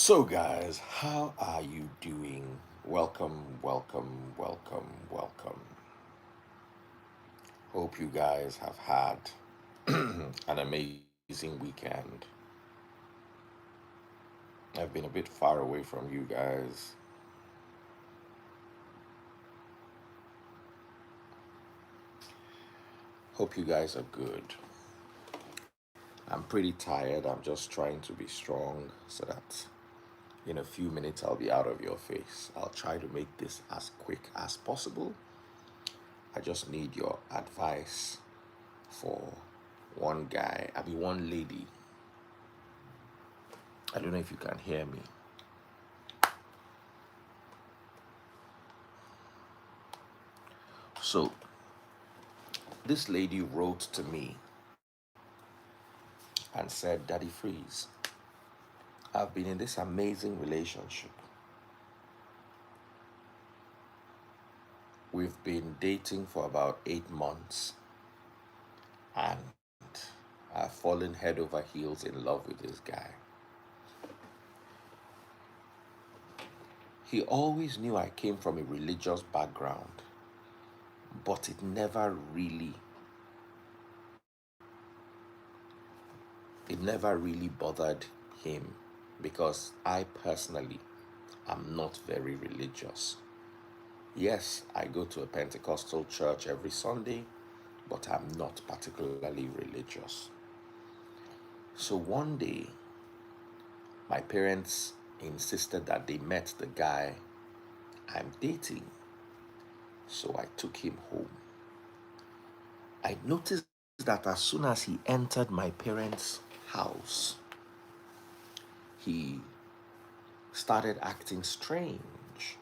So, guys, how are you doing? Welcome, welcome, welcome, welcome. Hope you guys have had an amazing weekend. I've been a bit far away from you guys. Hope you guys are good. I'm pretty tired. I'm just trying to be strong so that in a few minutes I'll be out of your face. I'll try to make this as quick as possible. I just need your advice for one guy, one lady. I don't know if you can hear me. So, this lady wrote to me and said, Daddy Freeze, I've been in this amazing relationship. We've been dating for about 8 months, and I've fallen head over heels in love with this guy. He always knew I came from a religious background, but it never really bothered him because I personally am not very religious. Yes, I go to a Pentecostal church every Sunday, but I'm not particularly religious. So one day, my parents insisted that they met the guy I'm dating. So I took him home. I noticed that as soon as he entered my parents' house, he started acting strange.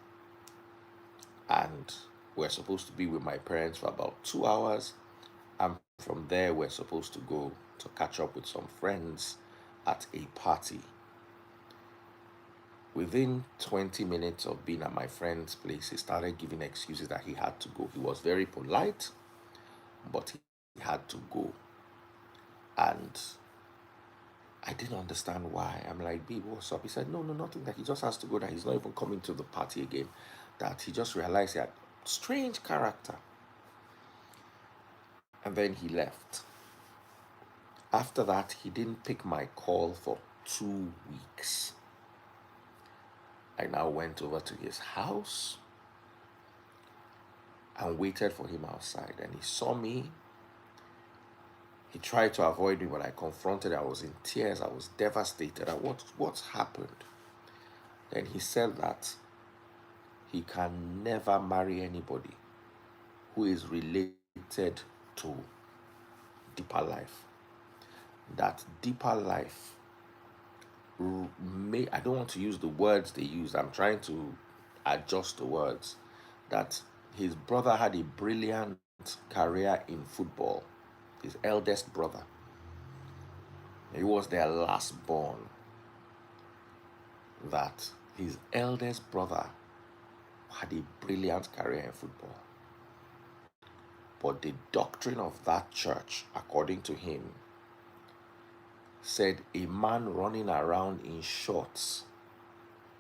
And we're supposed to be with my parents for about 2 hours. And from there, we're supposed to go to catch up with some friends at a party. Within 20 minutes of being at my friend's place, he started giving excuses that he had to go. He was very polite, but he had to go. And I didn't understand why. I'm like, babe, what's up? He said, no, nothing. That he just has to go, that he's not even coming to the party again. That he just realized he had strange character. And then he left. After that, he didn't pick my call for 2 weeks. I now went over to his house and waited for him outside. And he saw me. He tried to avoid me, but I confronted him. I was in tears. I was devastated. What's happened? Then he said that he can never marry anybody who is related to deeper life. That deeper life I don't want to use the words they use. I'm trying to adjust the words. That his brother had a brilliant career in football. His eldest brother. He was their last born. That his eldest brother had a brilliant career in football. But the doctrine of that church, according to him, said a man running around in shorts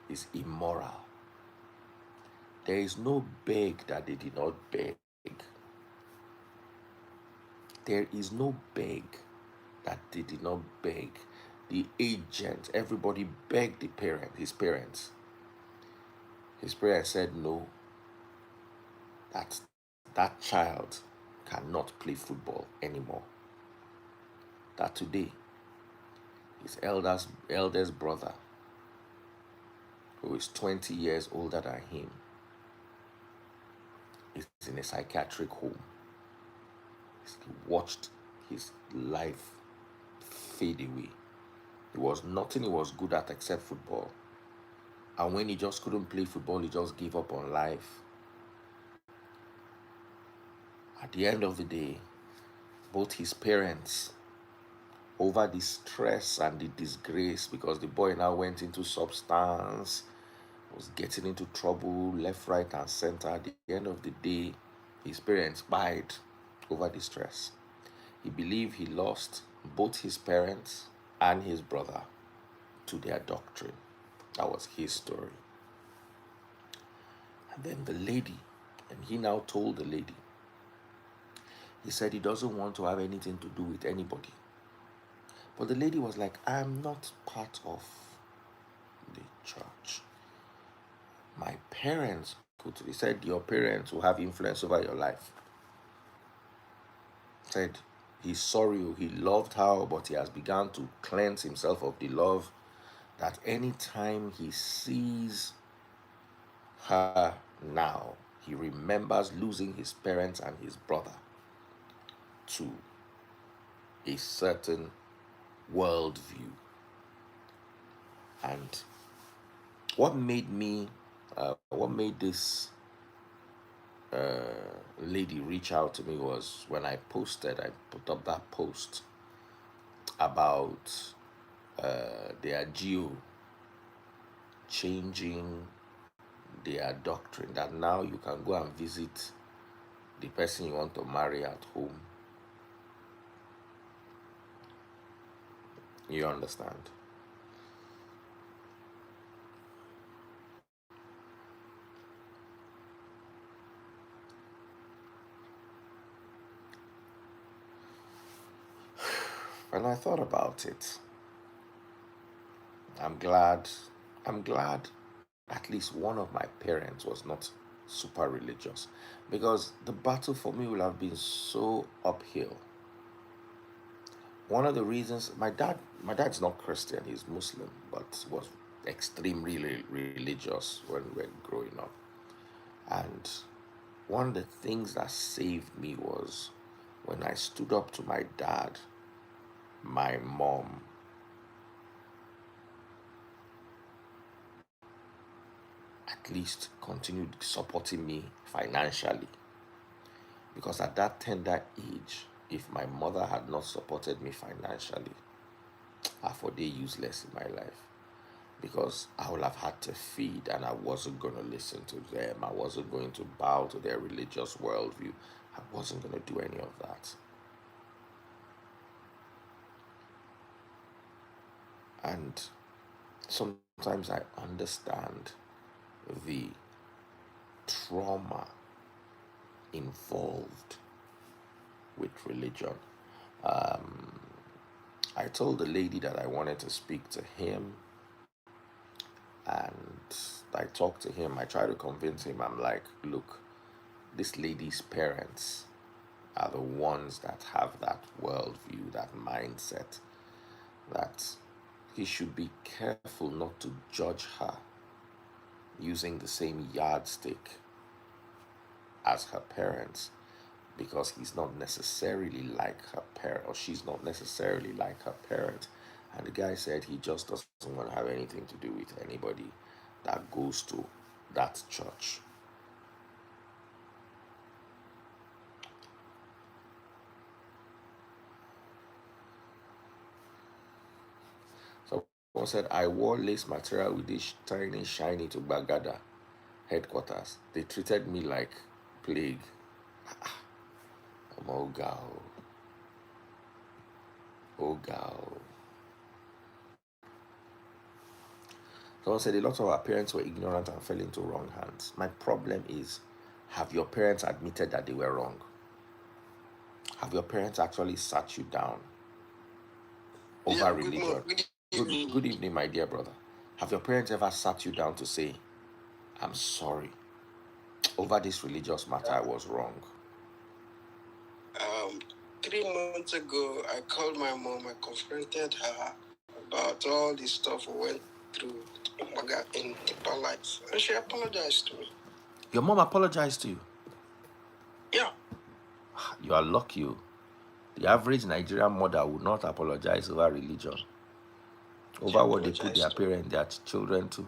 is immoral. There is no beg that they did not beg. There is no beg that they did not beg. The agent, everybody begged his parents. His parents said no, that child cannot play football anymore. That today, his eldest brother, who is 20 years older than him, is in a psychiatric home. He watched his life fade away. It was nothing he was good at except football. And when he just couldn't play football, he just gave up on life. At the end of the day, both his parents, over the stress and the disgrace, because the boy now went into substance, was getting into trouble left, right, and center. At the end of the day, his parents died over the stress. He believed he lost both his parents and his brother to their doctrine. That was his story. And then the lady, and he now told the lady, he said he doesn't want to have anything to do with anybody. But the lady was like, I'm not part of the church. My parents put, he said, your parents will have influence over your life. Said he's sorry, he loved her, but he has begun to cleanse himself of the love that anytime he sees her now, he remembers losing his parents and his brother to a certain worldview. And what made me, what made this lady reach out to me was when I put up that post about their geo changing their doctrine, that now you can go and visit the person you want to marry at home. You understand? And I thought about it. I'm glad, I'm glad at least one of my parents was not super religious, because the battle for me would have been so uphill. One of the reasons, my dad's not Christian, he's Muslim, but was extremely religious when we were growing up. And one of the things that saved me was when I stood up to my dad, my mom, at least continued supporting me financially. Because at that tender age, if my mother had not supported me financially, I for day useless in my life. Because I would have had to feed, and I wasn't going to listen to them. I wasn't going to bow to their religious worldview. I wasn't going to do any of that. And sometimes I understand the trauma involved with religion. I told the lady that I wanted to speak to him, and I talked to him. I tried to convince him. I'm like, look, this lady's parents are the ones that have that worldview, that mindset, that he should be careful not to judge her using the same yardstick as her parents, because he's not necessarily like her parent, or she's not necessarily like her parent. And the guy said he just doesn't want to have anything to do with anybody that goes to that church. So someone said, I wore lace material with this tiny, shiny to Bagada headquarters. They treated me like plague. Oh, gal. Oh, gal. Someone said a lot of our parents were ignorant and fell into wrong hands. My problem is, have your parents admitted that they were wrong? Have your parents actually sat you down over Yeah, religion? Good evening, my dear brother. Have your parents ever sat you down to say, I'm sorry, over this religious matter, I was wrong? Um, 3 months ago, I called my mom. I confronted her about all the stuff we went through in deeper life, and she apologized to me. Your mom apologized to you? Yeah. You are lucky. The average Nigerian mother would not apologize over religion, over what they put their parents, their children to.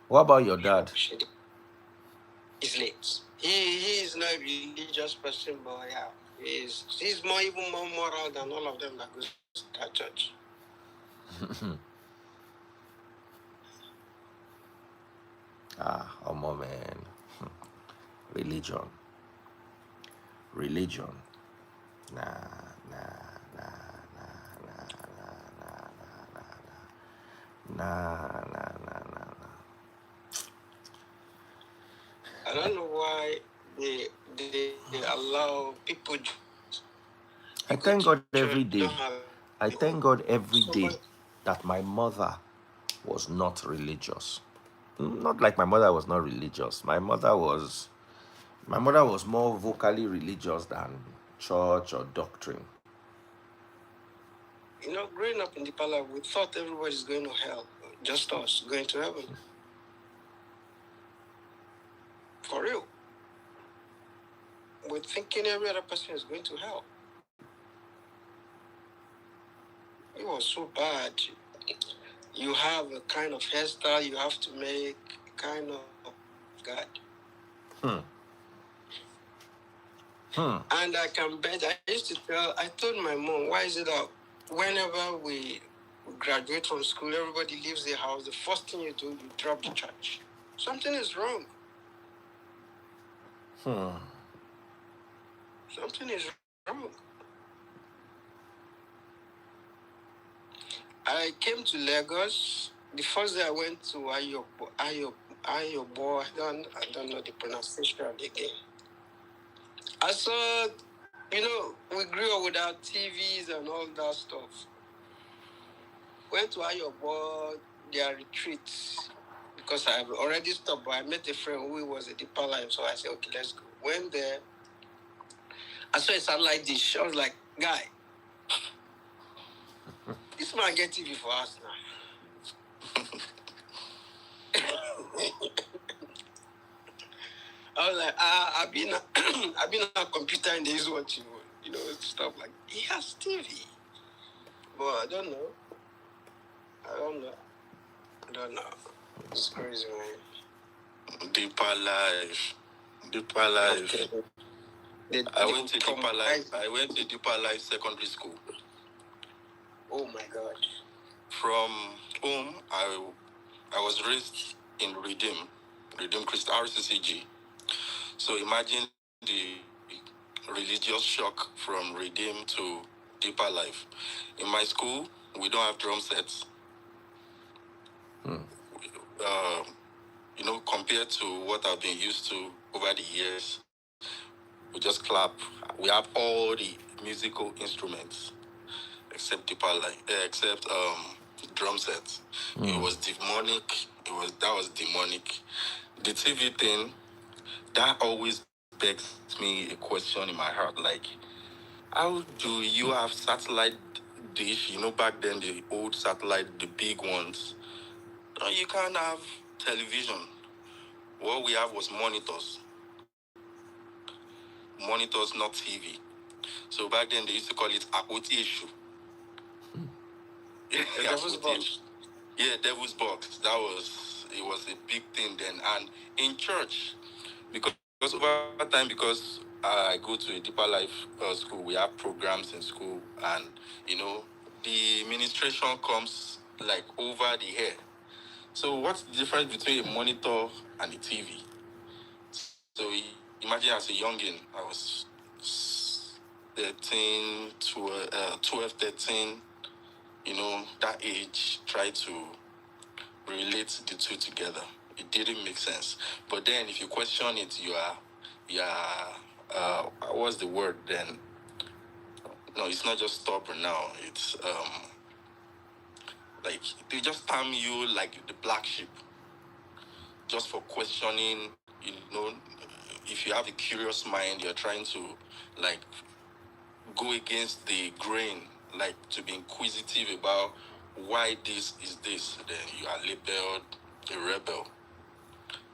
What about your dad? He's late. He is not a religious person, but yeah, he's more, even more moral than all of them that goes to that church. Oh man. Religion. Religion. Nah, nah, nah, nah, nah, nah, nah, nah, nah, Nah. I don't know why they allow people I go thank to God church. every They don't day. have I thank God every so day that my mother was not religious. Not like my mother was not religious. My mother was more vocally religious than church or doctrine. growing up in the palace, we thought everybody's going to hell, just us going to heaven. For real. We're thinking every other person is going to hell. It was so bad. You have a kind of hairstyle you have to make, kind of God. And I can bet, I told my mom, why is it that whenever we graduate from school, everybody leaves the house, the first thing you do, you drop the church. Something is wrong. Something is wrong. I came to Lagos. The first day I went to Ayobo, I don't know the pronunciation again. I saw, we grew up without TVs and all that stuff. Went to Ayobo, their retreats, because I have already stopped, but I met a friend who was a deeper life, so I said, okay, let's go. Went there. I saw a satellite dish. I was like, guy, this man get TV for us now. I was like, I've been on computer and there's what stuff like he has TV. But I don't know. I don't know. It's crazy, man. Deeper life. Deeper life. Okay. I went to Deeper Life Secondary School. Oh my God. From home, I was raised in Redeem Christ RCCG. So imagine the religious shock from Redeem to Deeper Life. In my school, we don't have drum sets. Compared to what I've been used to over the years, we just clap. We have all the musical instruments except except drum sets. It was demonic. That was demonic. The TV thing that always begs me a question in my heart, like, how do you have satellite dish? Back then the old satellite, the big ones. You can't have television. What we have was monitors, not TV. So back then they used to call it apoti issue. Devil's box. Yeah, devil's box. It was a big thing then. And in church, because over time, because I go to a deeper life school, we have programs in school, and the administration comes like over the hair. So what's the difference between a monitor and a TV? So imagine as a youngin, I was 13, 12, 13, that age, try to relate the two together. It didn't make sense. But then if you question it, what's the word then? No, it's not just stubborn now. It's like they just term you like the black sheep just for questioning. If you have a curious mind, you're trying to like go against the grain, like to be inquisitive about why this is this, then you are labeled a rebel.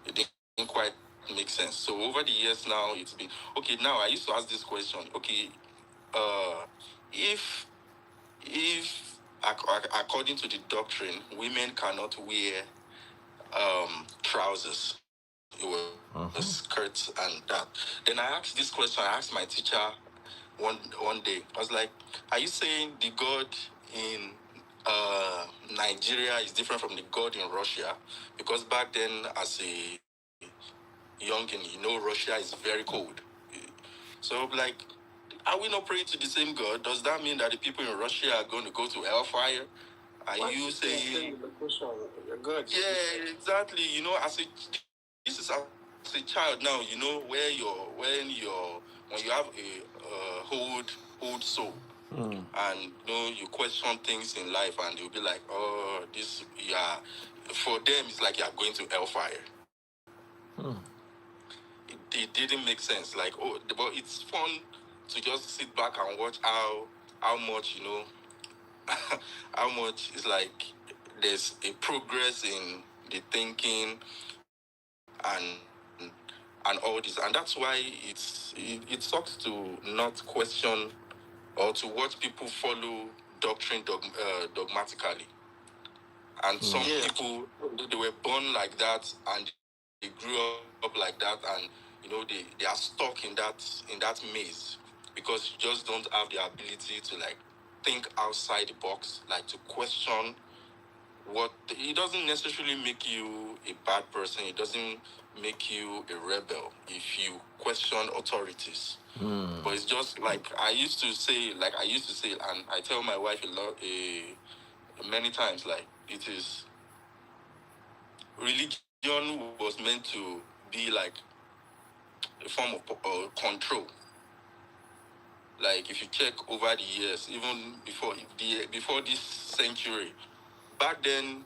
It didn't quite make sense. So over the years now, it's been okay. Now I used to ask this question. Okay, uh, if according to the doctrine, women cannot wear trousers. It was skirts and that. Then I asked this question. I asked my teacher one day. I was like, "Are you saying the God in Nigeria is different from the God in Russia?" Because back then, as a youngin, Russia is very cold. So I'm like, are we not praying to the same God? Does that mean that the people in Russia are going to go to hellfire? Are you saying you're good? Yeah, exactly. You know, this is as a child now. You know where when you have a old soul, and you know you question things in life, and you'll be like, oh, this yeah. For them, it's like you're going to hellfire. It didn't make sense. Like, oh, but it's fun to just sit back and watch how much you know, how much is like there's a progress in the thinking and and all this, and that's why it sucks to not question or to watch people follow doctrine dogmatically. And some people, they were born like that and they grew up like that, and you know they are stuck in that maze because you just don't have the ability to like think outside the box, like to question what. It doesn't necessarily make you a bad person. It doesn't make you a rebel if you question authorities. But it's just like I used to say, and I tell my wife many times, like it is religion was meant to be like a form of control. Like if you check over the years, even before this century, back then,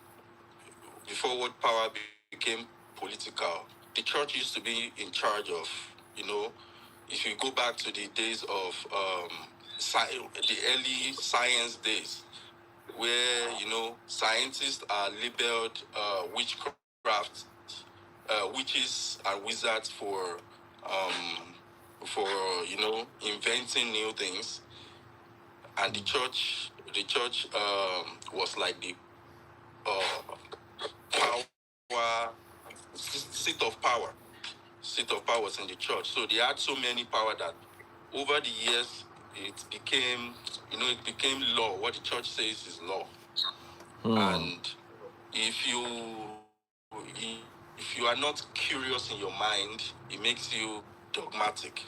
before what power became political, the church used to be in charge of, you know, if you go back to the days of the early science days, where you know scientists are labeled witchcraft, witches and wizards um, for you know inventing new things, and the church was like the power seat of power. Seat of power was in the church. So they had so many power that over the years it became, you know, it became law. What the church says is law. And if you are not curious in your mind, it makes you dogmatic.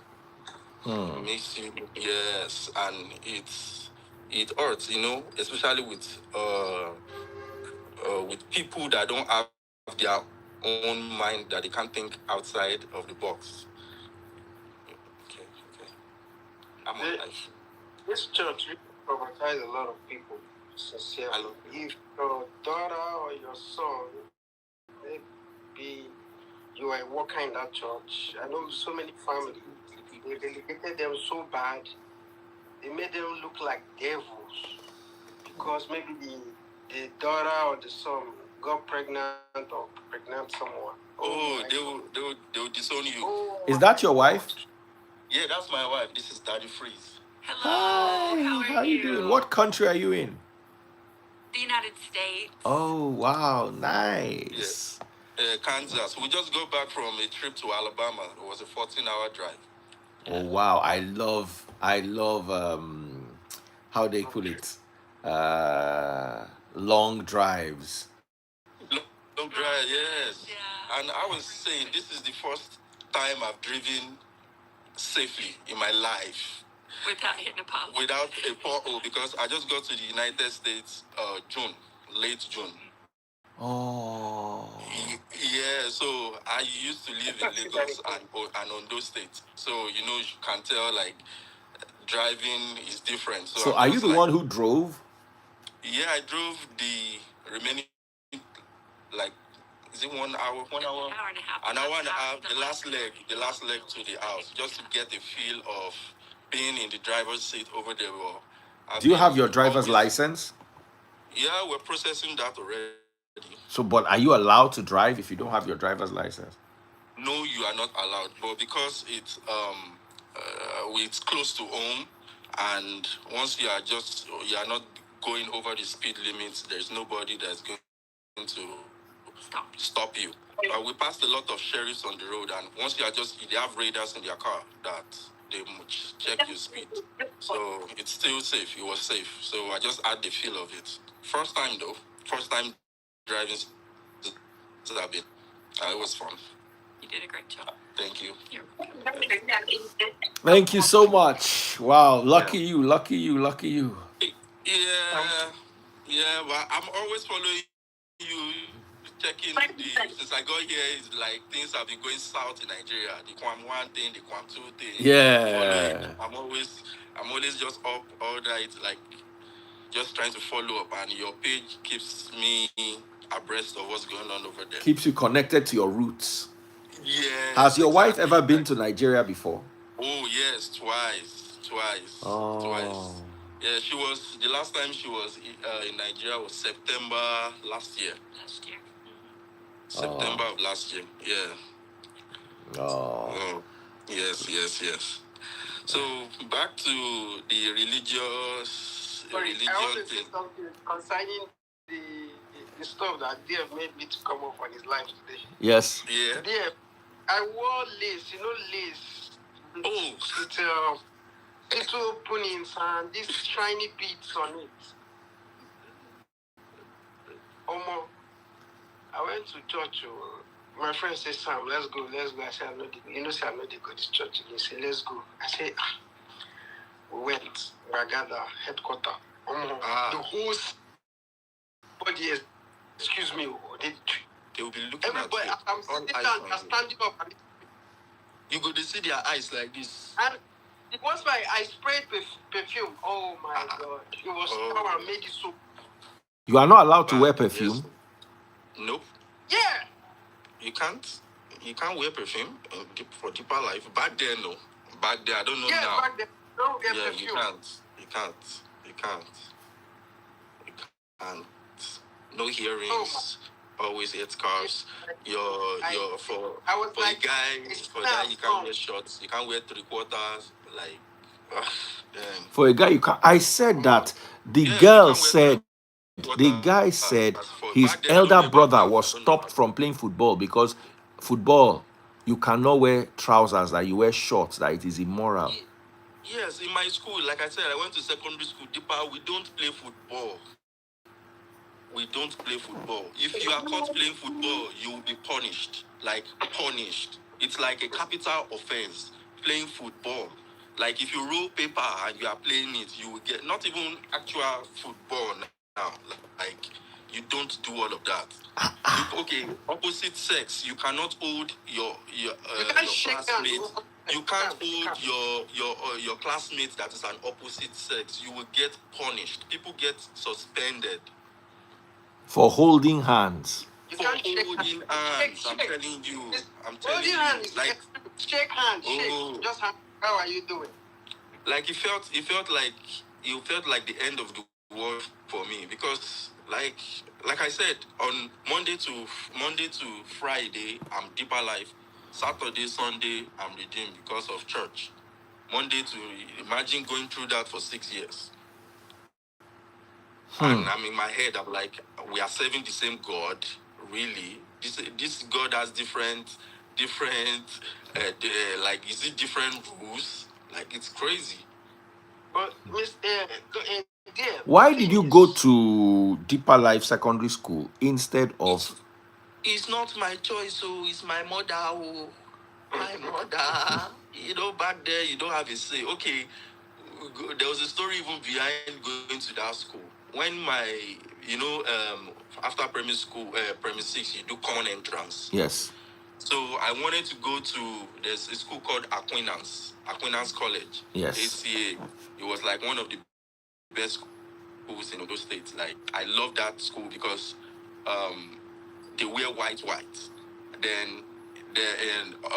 It makes you yes, and it hurts, you know, especially with people that don't have their own mind, that they can't think outside of the box. Okay. I'm on life. This church really traumatize a lot of people. Sincerely, if your daughter or your son, maybe you are a worker in that church, I know so many families, they relegated them so bad, they made them look like devils because maybe the daughter or the son got pregnant or pregnant someone. They will disown you. Oh, Is that your wife? Yeah, that's my wife. This is Daddy Freeze. Hello. Hi. How are you doing? What country are you in? The United States. Oh, wow. Nice. Kansas. We just got back from a trip to Alabama. It was a 14-hour drive. Oh, wow. I love how they call it, long drives. Long drive, yes. Yeah. And I was saying, this is the first time I've driven safely in my life. Without hitting a pothole. Without a pothole, because I just got to the United States late June. Oh. Yeah, so I used to live in Lagos and Ondo State. So, you know, you can tell, like, driving is different. So I'm are you just the like, one who drove? yeah, I drove the remaining, like, is it 1 hour? 1 hour? Hour and a half. An hour and a half, the last leg to the house, just to get a feel of being in the driver's seat over there. Do you have your driver's license? Yeah, we're processing that already. So, but are you allowed to drive if you don't have your driver's license? No, you are not allowed. But because it's close to home, and once you are not going over the speed limits, there's nobody that's going to stop you. We passed a lot of sheriffs on the road, and once they have radars in their car that they check your speed. So it's still safe. It was safe. So I just had the feel of it. First time though. First time driving Zabin. It was fun. You did a great job. Thank you. Thank you so much. Wow, lucky you. Yeah. Yeah, but I'm always following you, checking since I got here, it's like things have been going south in Nigeria. The Kwam 1 thing, the Kwam 2 thing. Yeah. I'm always just up all night, like just trying to follow up, and your page keeps me abreast of what's going on over there. Keeps you connected to your roots. Yes. Has your wife exactly. ever been to Nigeria before? Oh yes, twice. Yeah, she was the last time she was in Nigeria was September last year. September of last year. Yeah. Oh. Yes. So back to the religious I want to say thing. something concerning the stuff that Dave made me to come up on his life today. Yes. Yeah. Dave, I wore lace, lace. Oh. With little openings and these shiny beads on it. I went to church. My friend said, Sam, let's go. I said, I'm not the go to church. He said, let's go. I said, we went. Ragada, headquarter. The whole body, excuse me, they will be looking everybody, at you. I'm sitting down, I'm standing up. And you go to see their eyes like this. And once I sprayed perfume, oh my God. It was how I made it so. You are not allowed to wear perfume? Yes. Nope. Yeah. You can't wear perfume for deeper life. Back then, no. Back there, I don't know now. Back then, don't wear perfume. You can't. No hearings. Always headscarves. For like, a guy, you can't wear shorts. You can't wear 3/4. Like, for a guy, you can't. I said that the girl said. The guy said his elder brother was stopped from playing football because football, you cannot wear trousers, that you wear shorts, that it is immoral. Yes, in my school, like I said, I went to secondary school. Deeper, we don't play football. If you are caught playing football, you will be punished. Like, punished. It's like a capital offense, playing football. Like, if you roll paper and you are playing it, you will get not even actual football now. Like, you don't do all of that. Okay, opposite sex, you cannot hold your classmate. You can't hold your classmate that is an opposite sex. You will get punished. People get suspended for holding hands. I'm telling you. Like, shake hands, shake. Just how are you doing? Like, it felt like the end of the world for me, because like I said, on Monday to Friday, I'm deeper life. Saturday, Sunday, I'm redeemed because of church. Monday to imagine going through that for 6 years. And I'm in my head, I'm like, we are serving the same God, really? This God has different, like, is it different rules? Like, it's crazy. But why did you go to Deeper Life Secondary School instead of? It's not my choice, so it's my mother. My mother. Back there, you don't have a say. Okay, there was a story even behind going to that school. When after primary 6, you do common entrance. Yes. So I wanted to go to, there's a school called Aquinas College. Yes. ACA. It was like one of the best schools in those states. Like, I love that school because they wear white. Then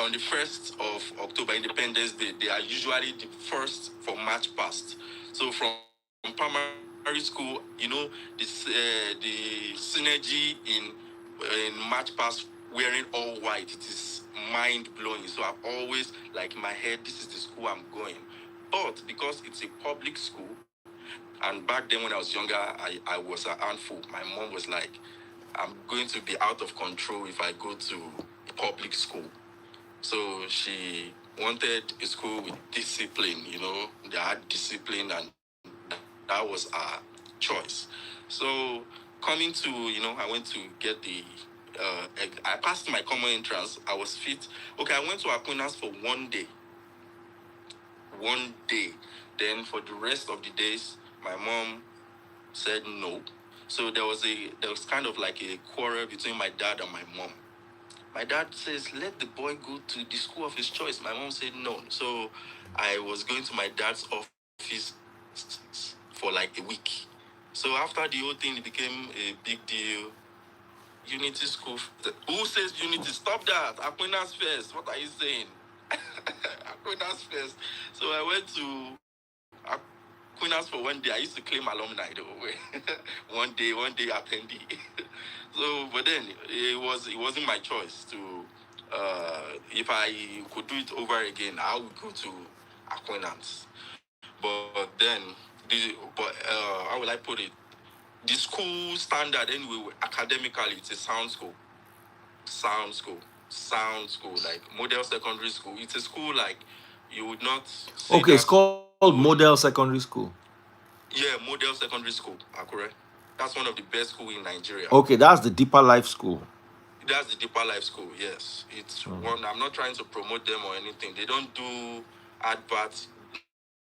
on the 1st of October, Independence Day, they are usually the first for March past. So from primary school, the synergy in March past wearing all white, it is mind blowing. So I've always, like, in my head, this is the school I'm going. But because it's a public school, and back then when I was younger, I was a handful. My mom was like, I'm going to be out of control if I go to public school. So she wanted a school with discipline, they had discipline, and that was our choice. So coming to, I went to get I passed my common entrance. I was fit. Okay, I went to Aquinas for 1 day. Then for the rest of the days, my mom said no. So there was kind of like a quarrel between my dad and my mom. My dad says, let the boy go to the school of his choice. My mom said no. So I was going to my dad's office for like a week. So after the whole thing, it became a big deal. Unity school. Who says unity? Stop that. Aquinas first. What are you saying? Aquinas first. So I went to Aquinas for 1 day. I used to claim alumni though. one day attendee. So, but then it wasn't my choice to. If I could do it over again, I would go to Aquinas. But then, how will I put it? The school standard anyway, academically, it's a sound school, like model secondary school. It's a school like you would not see. Okay, it's called Model Secondary School. Yeah, model secondary school, Akure. That's one of the best schools in Nigeria. Okay, that's the Deeper Life School. That's the Deeper Life School, yes. It's one. I'm not trying to promote them or anything. They don't do adverts,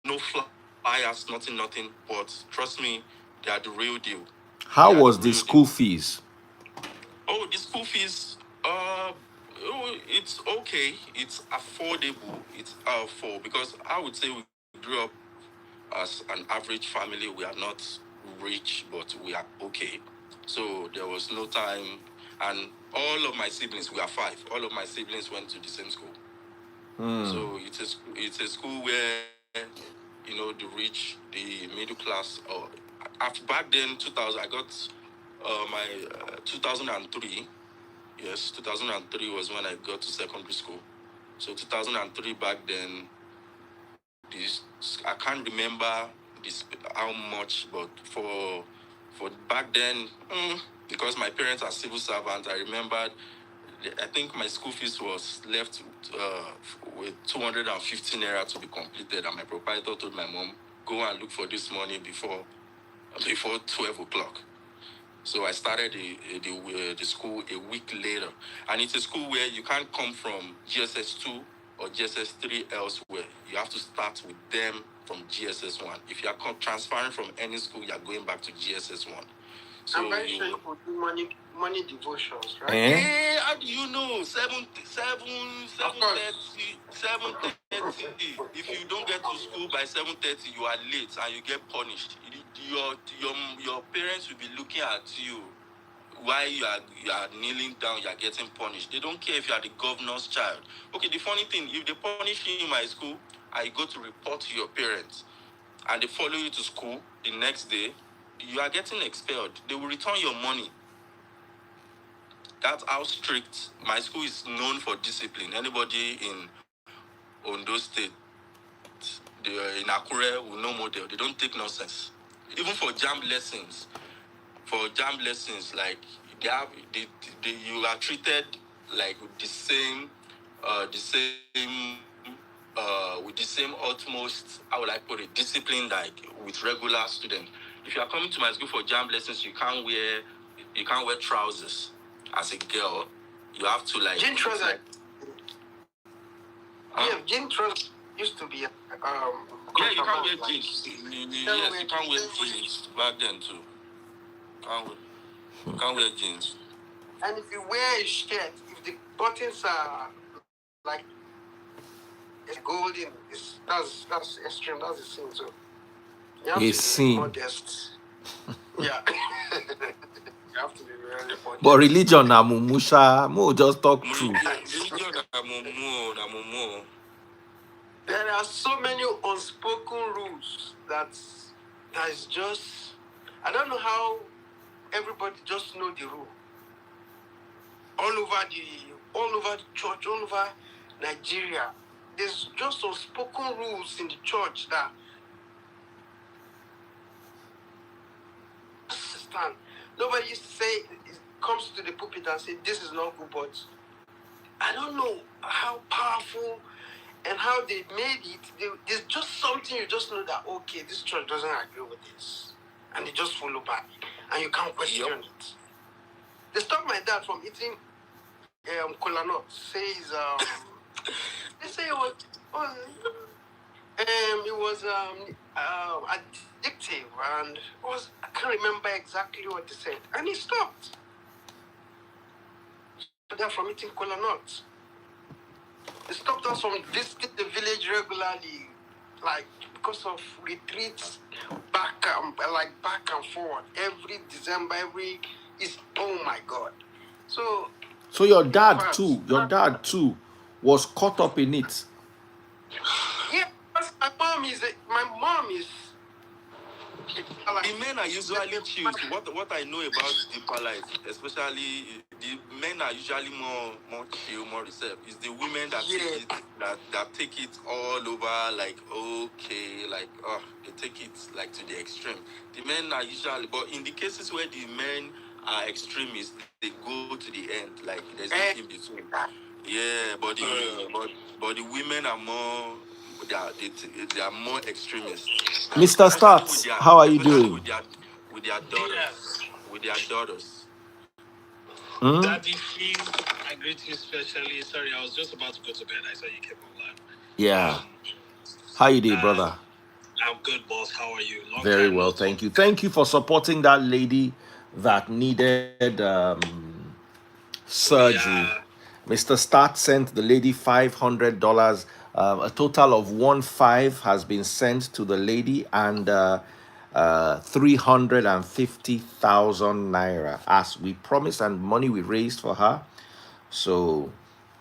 no flyers, nothing. But trust me, they are the real deal. How was the school fees? Oh, the school fees, it's okay. It's affordable. It's because I would say we grew up as an average family. We are not rich, but we are okay. So there was no time, and all of my siblings, we are 5. All of my siblings went to the same school. So it's a school where the rich, the middle class. After back then, 2000, I got my 2003. Yes, 2003 was when I got to secondary school. So 2003 back then, I can't remember how much, but for back then, because my parents are civil servants, I remembered. I think my school fees was left with 250 naira to be completed, and my proprietor told my mom, "Go and look for this money before 12 o'clock." So I started the school a week later, and it's a school where you can't come from GSS 2 or GSS 3 elsewhere. You have to start with them from GSS 1. If you are transferring from any school, you are going back to GSS 1. So I'm very sure you could do money devotions, right? Hey, how do you know? 7:30. If you don't get to school by 7:30, you are late and you get punished. Your parents will be looking at you while you are kneeling down. You are getting punished. They don't care if you are the governor's child. Okay, the funny thing, if they punish you in my school, I go to report to your parents, and they follow you to school the next day, you are getting expelled. They will return your money. That's how strict my school is known for discipline. Anybody in Ondo State, in Akure will know model. They don't take nonsense. Even for jam lessons, like you are treated like with the same with the same utmost, how would I put it, discipline like with regular students. If you are coming to my school for jam lessons, you can't wear trousers. As a girl, you have to like jean trousers. Yeah, jean trousers used to be yeah, you can't wear jeans. Yes, you can't wear jeans back then too. You can't wear jeans. And if you wear a shirt, if the buttons are like it's golden, that's extreme. That's the sin. So you have to be modest. Yeah. You have to be very modest. But religion na mumusha, mo just talk true. Religion na mumu. There are so many unspoken rules that is just, I don't know how everybody just know the rule. All over the church, all over Nigeria, there's just unspoken rules in the church that stand. Nobody used to say, it comes to the pulpit and say, this is not good, but I don't know how powerful and how they made it. There's just something you just know that, okay, this church doesn't agree with this. And they just follow back. And you can't question it. They stopped my dad from eating kola nut. Says, they say it was It was addictive, and I can't remember exactly what he said, and he stopped. That from eating cola nuts. He stopped us from visiting the village regularly, like because of retreats back and forth every December, oh my God. So your dad too was caught up in it. Yeah, my mom is The men are usually chilled. What I know about deeper life, especially the men are usually more chill, more reserved. It's the women that take it that take it all over, like okay, like they take it like to the extreme. The men are usually, but in the cases where the men are extremists, they go to the end. Like there's nothing in between. Yeah, but the women are more. They are more extremists. Mr. Starts, how are you doing? With their daughters. With their daughters. Daddy, please, I greet you specially. Sorry, I was just about to go to bed. I saw you came online. Yeah. How you doing, brother? I'm good, boss. How are you? Long Very time well, no thank talk. you. Thank you for supporting that lady that needed surgery. Yeah. Mr. Start sent the lady $500. A total of 1.5 has been sent to the lady, and 350,000 naira as we promised, and money we raised for her. So,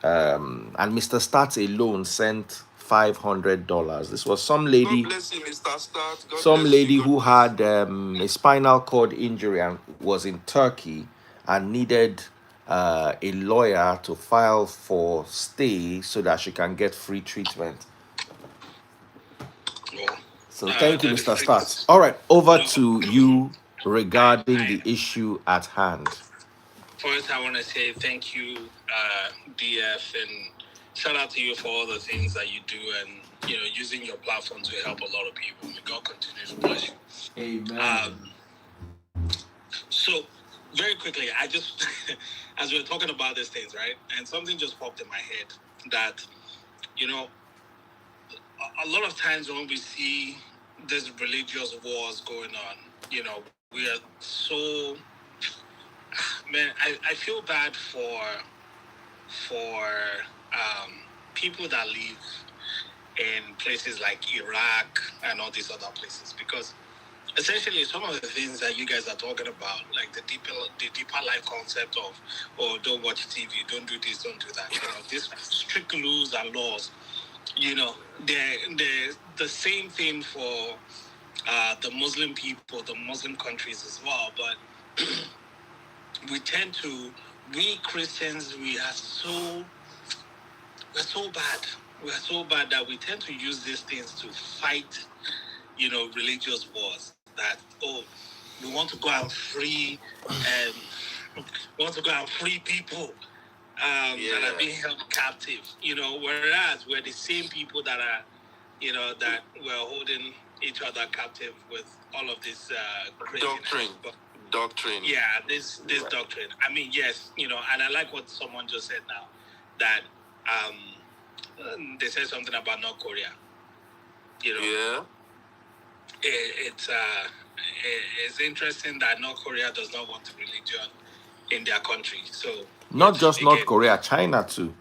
and Mr. Starts alone sent $500. This was some lady. God bless you, Mr. Start. God Some bless lady you. God who bless had a spinal cord injury and was in Turkey and needed a lawyer to file for stay so that she can get free treatment. Well, So thank you, Mr. Starts. All right, over to you regarding the issue at hand. First, I want to say thank you, DF, and shout out to you for all the things that you do and, using your platform to help a lot of people. May God continue to bless you. Amen. So, very quickly, I just, as we were talking about these things, right? And something just popped in my head that, a lot of times when we see these religious wars going on, we are so, man, I feel bad for people that live in places like Iraq and all these other places, because essentially some of the things that you guys are talking about, like the deeper life concept of, oh, don't watch TV, don't do this, don't do that, these strict rules and laws, they're the same thing for the Muslim people, the Muslim countries as well. But we Christians, we're so bad. We're so bad that we tend to use these things to fight, religious wars. That, we want to go and free, people that are being held captive. Whereas we're the same people that are, that we're holding each other captive with all of this doctrine. Yeah, this doctrine. I mean, yes, and I like what someone just said now, that they said something about North Korea. It's interesting that North Korea does not want religion in their country. So not just North Korea, China too.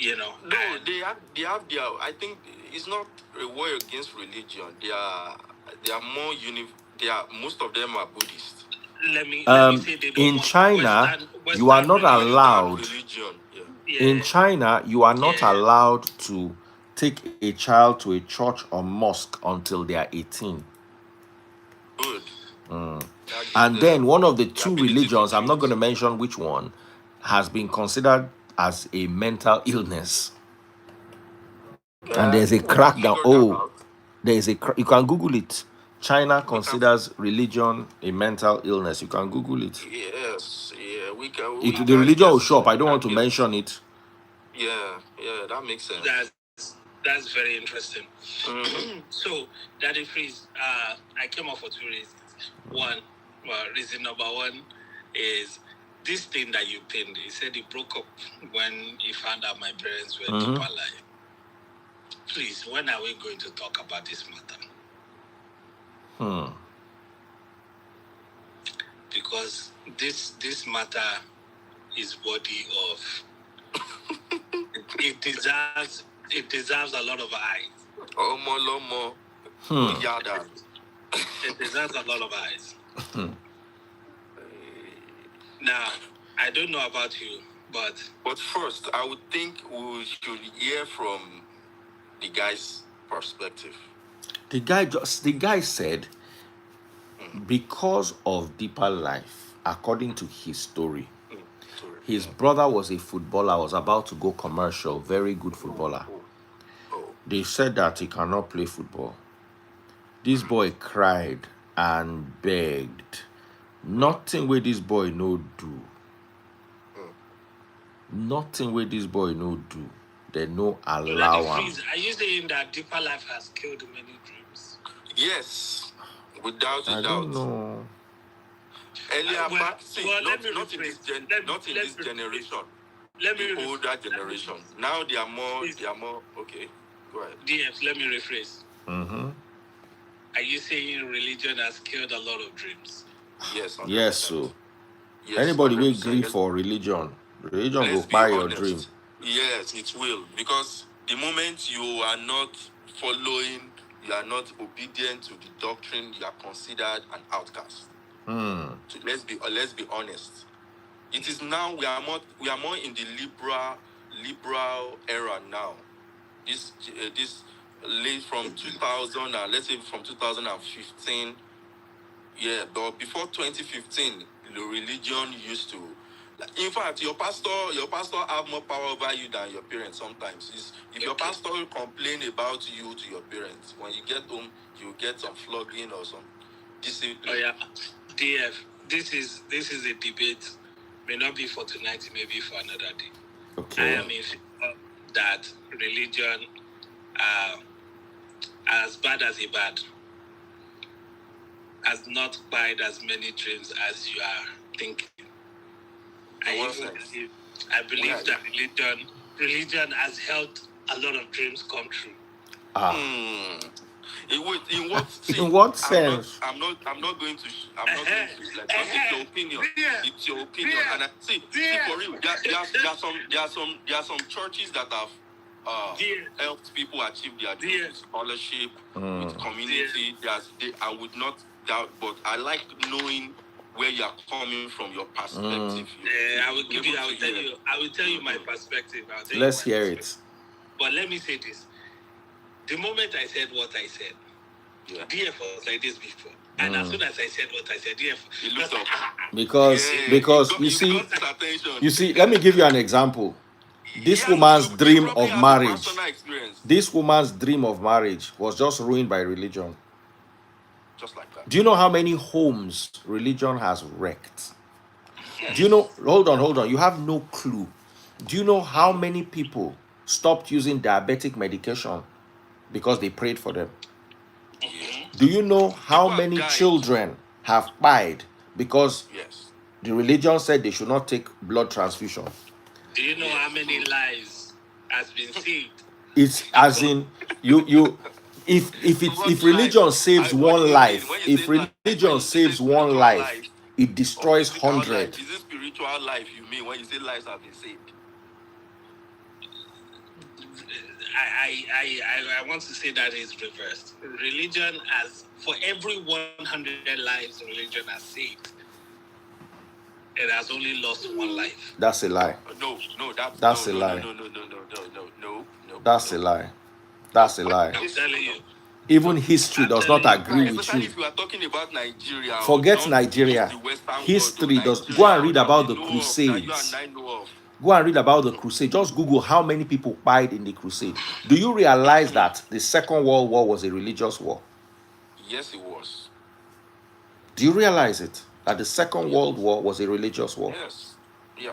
No, they have their. I think it's not a war against religion. They are more most of them are Buddhist. Let me say they don't in want China, you are not allowed. In China, you are not allowed to take a child to a church or mosque until they are 18. Good. And then one of the two religions, I'm not going to mention which one, has been considered as a mental illness. And there's a crackdown. You can Google it. China considers religion a mental illness. You can Google it. Yes, yeah, The religion will show up. I don't want to mention it. Yeah, that makes sense. That's very interesting. So, Daddy Freeze, I came up for two reasons. Reason number one is this thing that you pinned. He said he broke up when he found out my parents were deeper life. Please, when are we going to talk about this matter? Because this matter is worthy of it deserves a lot of eyes. Omo. Yada. It deserves a lot of eyes. Now, I don't know about you, but first, I would think we should hear from the guy's perspective. The guy said, because of deeper life, according to his story, his brother was a footballer, was about to go commercial, very good footballer. They said that he cannot play football. This boy cried and begged. Nothing where this boy no do. Nothing where this boy no do. They no allow him. Are you saying that deeper life has killed many dreams? Yes, without a doubt. I don't know. Earlier back, not in this generation. Let me the older generation. Now they are more. Okay, go ahead. DF, let me rephrase. Are you saying religion has killed a lot of dreams? Yes. 100%. Yes, so. Yes, anybody will agree for religion will buy your dream. Yes, it will. Because the moment you are not following, you are not obedient to the doctrine, you are considered an outcast. So let's be honest. It is now we are more in the liberal era now. This late from 2000, let's say from 2015. Yeah, but before 2015, the religion used to. In fact, your pastor have more power over you than your parents sometimes. If your pastor will complain about you to your parents, when you get home, you get some flogging or some discipline. Oh yeah, DF. This is a debate. May not be for tonight. It may be for another day. Okay. I am in favor that religion, as bad as a bad, has not quite as many dreams as you are thinking. I believe that religion has helped a lot of dreams come true. In what in what sense? I'm not going to like, it's your opinion. It's your opinion. And see for real, there are some churches that have helped people achieve their dreams with scholarship, with community. I would not doubt, but I like knowing where you are coming from, your perspective. I will tell you my perspective. Let's hear it. But let me say this. The moment I said what I said, DF was like this before. And as soon as I said what I said, DF looked up. Because you see, let me give you an example. This woman's dream of marriage. This woman's dream of marriage was just ruined by religion. Just like that. Do you know how many homes religion has wrecked? Do you know? Hold on. You have no clue. Do you know how many people stopped using diabetic medication because they prayed for them? Do you know how many children have died because the religion said they should not take blood transfusion? Do you know how many lives has been saved? It's as in if religion saves one life, it destroys 100. Is it spiritual life you mean when you say lives have been saved? I want to say that is reversed. Religion has, for every 100 lives religion has saved, it has only lost one life. That's a lie. No, that's a lie. No. That's a lie. That's a lie. I'm telling you. Even history does not agree with you. If you are talking about Nigeria, forget Nigeria. History does. Go and read about the Crusades. Go and read about the Crusade. Just Google how many people died in the Crusade. Do you realize that the Second World War was a religious war? Yes, it was. Do you realize it? That the Second World War was a religious war? Yes. Yeah.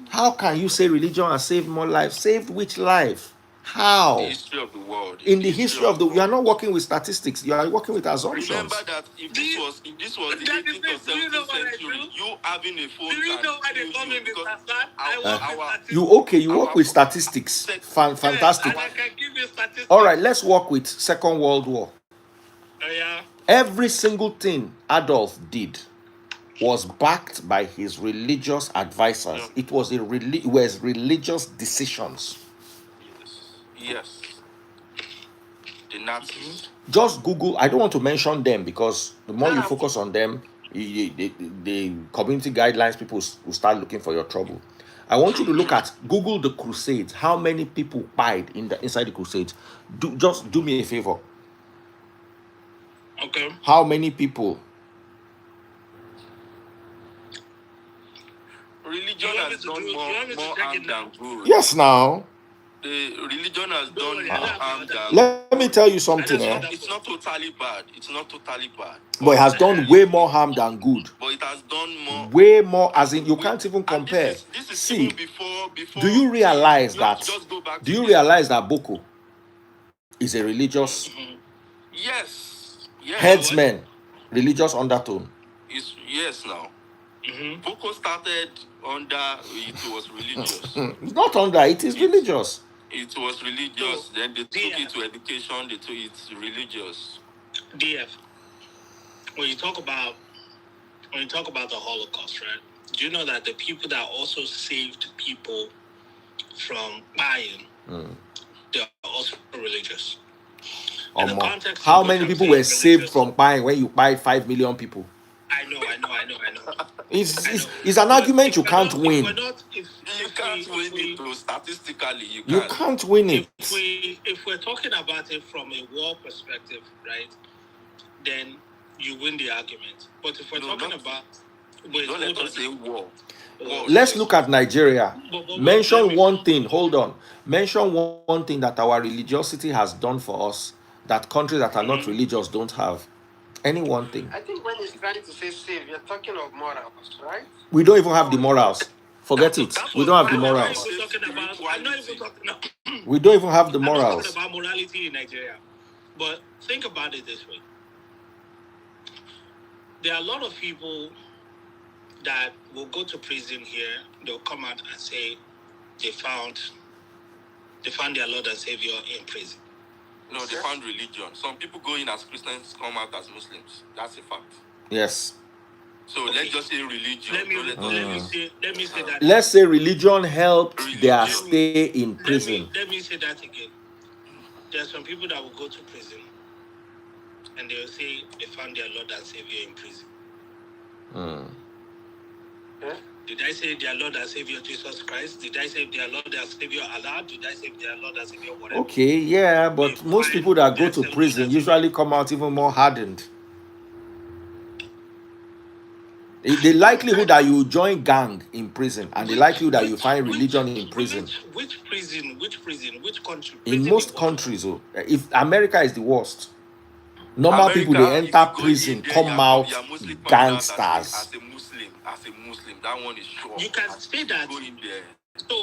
How can you say religion has saved more lives? Saved which life? How? The history of the world. In the history of the, you are not working with statistics. You are working with Remember assumptions. that if this was the 18th or 17th century, you having a phone. Do you know why they call me Mr. San? I work with statistics. You work with statistics. Fantastic. And I can give you statistics. All right, let's work with Second World War. Yeah. Every single thing Adolf did was backed by his religious advisors. It was religious decisions. Yes. The Nazis. Just Google. I don't want to mention them because the more you focus on them, the community guidelines people will start looking for your trouble. I want you to look at Google the Crusades. How many people died inside the Crusades? Just do me a favor. Okay. How many people? Religion has done more harm than good. Yes, now. The religion has done more harm than. Let me tell you something. It's not totally bad. It's not totally bad. But it has done way more harm than good. But it has done more. Way more, as in you can't even compare. This is See, even before. do you realize that? Do you realize that Boko is a religious? Yes. Headsman, religious undertone. Yes now. Boko started under, it was religious. It's not under, it is religious. It was religious, then they took it to education, they took it to religious. DF, when you talk about the Holocaust, right? Do you know that the people that also saved people from buying, they are also religious? How many people were saved from buying when you buy 5 million people? I know. It's an argument you can't win. You can't win it statistically. You can't win it. If we're talking about it from a war perspective, right, then you win the argument. But if we're talking about... Don't let us say war. Let's look at Nigeria. Mention one thing. Hold on. Mention one thing that our religiosity has done for us that countries that are not religious don't have. Any one thing. I think when he's trying to say save, you're talking of morals, right? We don't even have the morals. Forget it. We don't have the morals. I'm not even talking about... We don't even have the I'm not morals. talking about morality in Nigeria. But think about it this way. There are a lot of people that will go to prison here. They'll come out and say they found their Lord and Savior in prison. No, they found religion. Some people go in as Christians, come out as Muslims. That's a fact. Yes. So let's just say religion. Let me say that. Let's say religion helped their stay in prison. Let me say that again. There are some people that will go to prison and they will say they found their Lord and Savior in prison. Did I say their Lord and Savior Jesus Christ? Did I say their Lord and Savior Allah? Did I say their Lord and Savior whatever? Okay, yeah, but most people that go to prison usually come out even more hardened. The likelihood that you join gang in prison and the likelihood that you find religion in prison. Which prison? Which country? In most countries, if America is the worst. Normal people, they enter prison, come out gangsters. As a Muslim, that one is sure. You can say that. Go in there. So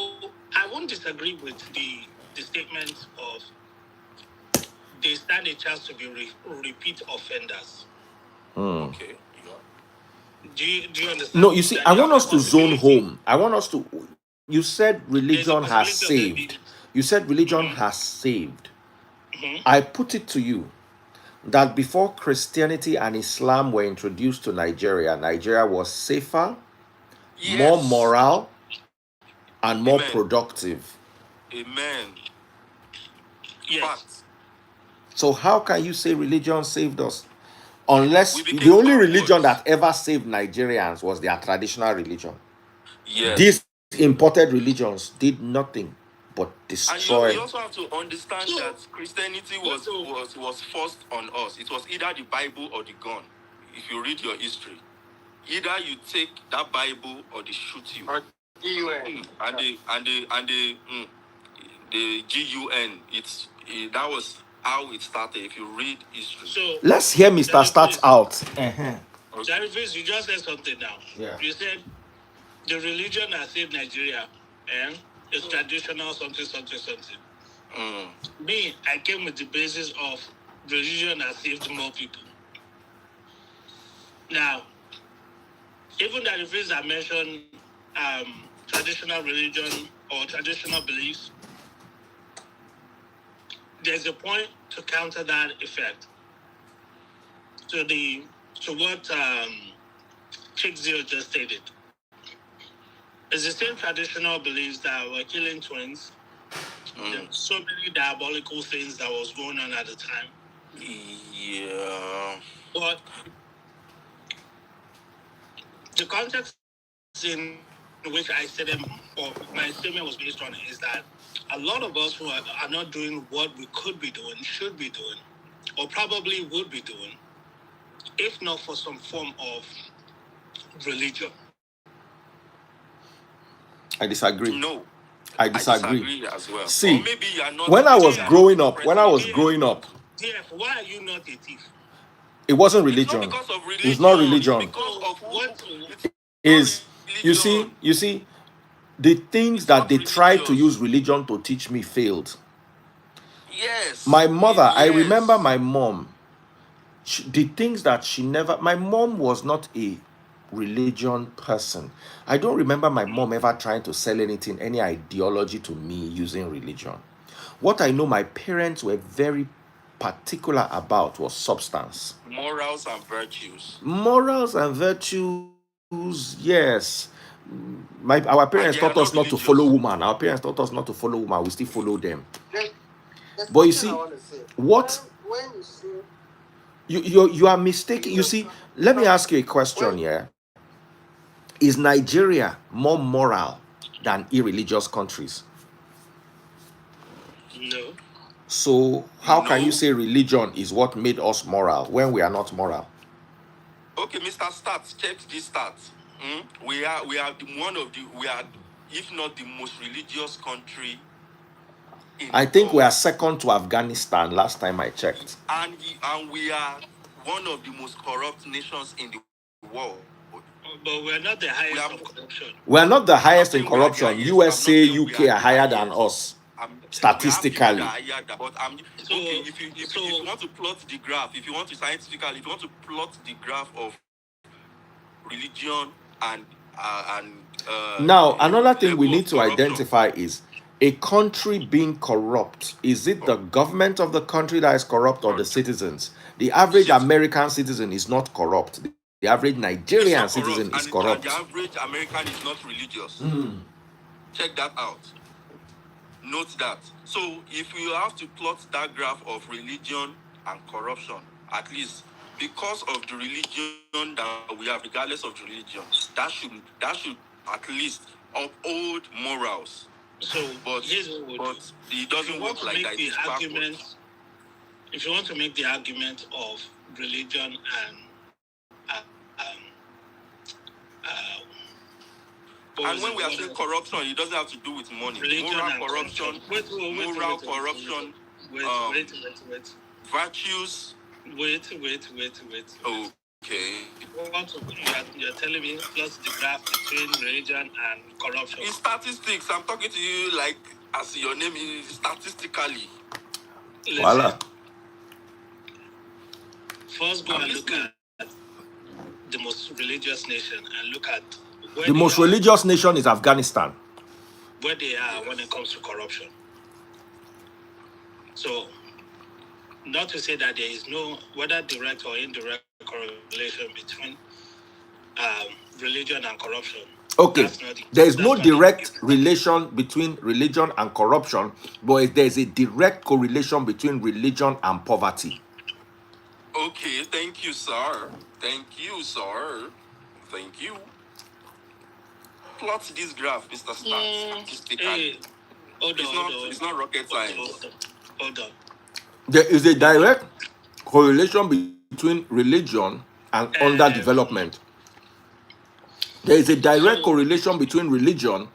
I won't disagree with the statement of they stand a chance to be repeat offenders. Okay. Do you understand? No, you see, I want us to zone home. I want us to. You said religion has saved. You said religion has saved. I put it to you that before Christianity and Islam were introduced to Nigeria, Nigeria was safer, more moral, and more productive. Amen. Yes. So how can you say religion saved us? Unless the only religion that ever saved Nigerians was their traditional religion. Yes. These imported religions did nothing but destroy. And you also have to understand that Christianity was forced on us. It was either the Bible or the gun. If you read your history, either you take that Bible or they shoot you. Or GUN. And the GUN. That was how it started. If you read history. So let's hear Mr. Start out. Jarvis, you just said something now. Yeah. You said the religion that saved Nigeria, it's traditional something. Me, I came with the basis of religion has saved more people. Now, even that the phrase I mentioned, traditional religion or traditional beliefs, there's a point to counter that effect. So what Chick just stated. It's the same traditional beliefs that were killing twins. There were so many diabolical things that was going on at the time. Yeah. But the context in which I said them, or my statement was based on, is that a lot of us who are not doing what we could be doing, should be doing, or probably would be doing, if not for some form of religion. I disagree. No, I disagree. as well. See, or maybe you are not. when I was Yeah. growing up, DF, why are you not a thief? it wasn't It's religion. not because of religion. It's not religion. It's because of What? Is you religion. see, the things It's that not they tried to religious. use religion to teach me failed. Yes. My mother, I Yes. remember my mom. The things that she never. My mom was not a religion person. I don't remember my mom ever trying to sell anything, any ideology to me using religion. What I know my parents were very particular about was substance. Morals and virtues. Morals and virtues, yes. Our parents they are taught us not not to religious. follow woman. Our parents taught us not to follow woman. We still follow them. There's But you something see, I want to say. what When you see you are mistaken. You see, let me ask you a question here. Is Nigeria more moral than irreligious countries? No. So how can No. you say religion is what made us moral when we are not moral? Okay, Mr. Stats, check this stats. We are if not the most religious country in I the think we world. are second to Afghanistan last time I checked. And we are one of the most corrupt nations in the world. But we're not the highest in corruption. We are not the highest I'm in not saying we are the corruption. highest. USA, I'm not saying we UK are are the higher than highest. us statistically. If you want to plot the graph, if you want to scientifically, if you want to plot the graph of religion and Now, another thing we level of need to corruption. identify is a country being corrupt. Is it the government of the country that is corrupt or the citizens? The average American citizen is not corrupt. The average Nigerian citizen is corrupt. And the average American is not religious. Check that out. Note that. So if you have to plot that graph of religion and corruption, at least because of the religion that we have, regardless of the religion, that should at least uphold morals. So, but it doesn't work like that. It's backwards. If you want to make the argument of religion and when we are saying corruption, it doesn't have to do with money. Moral corruption. Moral corruption. Wait. Virtues. Wait. Okay. You're telling me plus the graph between religion and corruption. In statistics, I'm talking to you like as your name is statistically. Voila. First go and look at the most religious nation and look at the most religious nation is Afghanistan. Where they are when it comes to corruption. So, not to say that there is no, whether direct or indirect correlation between religion and corruption. Okay, there is no direct relation between religion and corruption, but there is a direct correlation between religion and poverty. Okay, thank you, sir. Thank you. Plot this graph, Mr. Statistically. It's not rocket science. Hold on. There is a direct correlation between religion and underdevelopment. There is a direct correlation between religion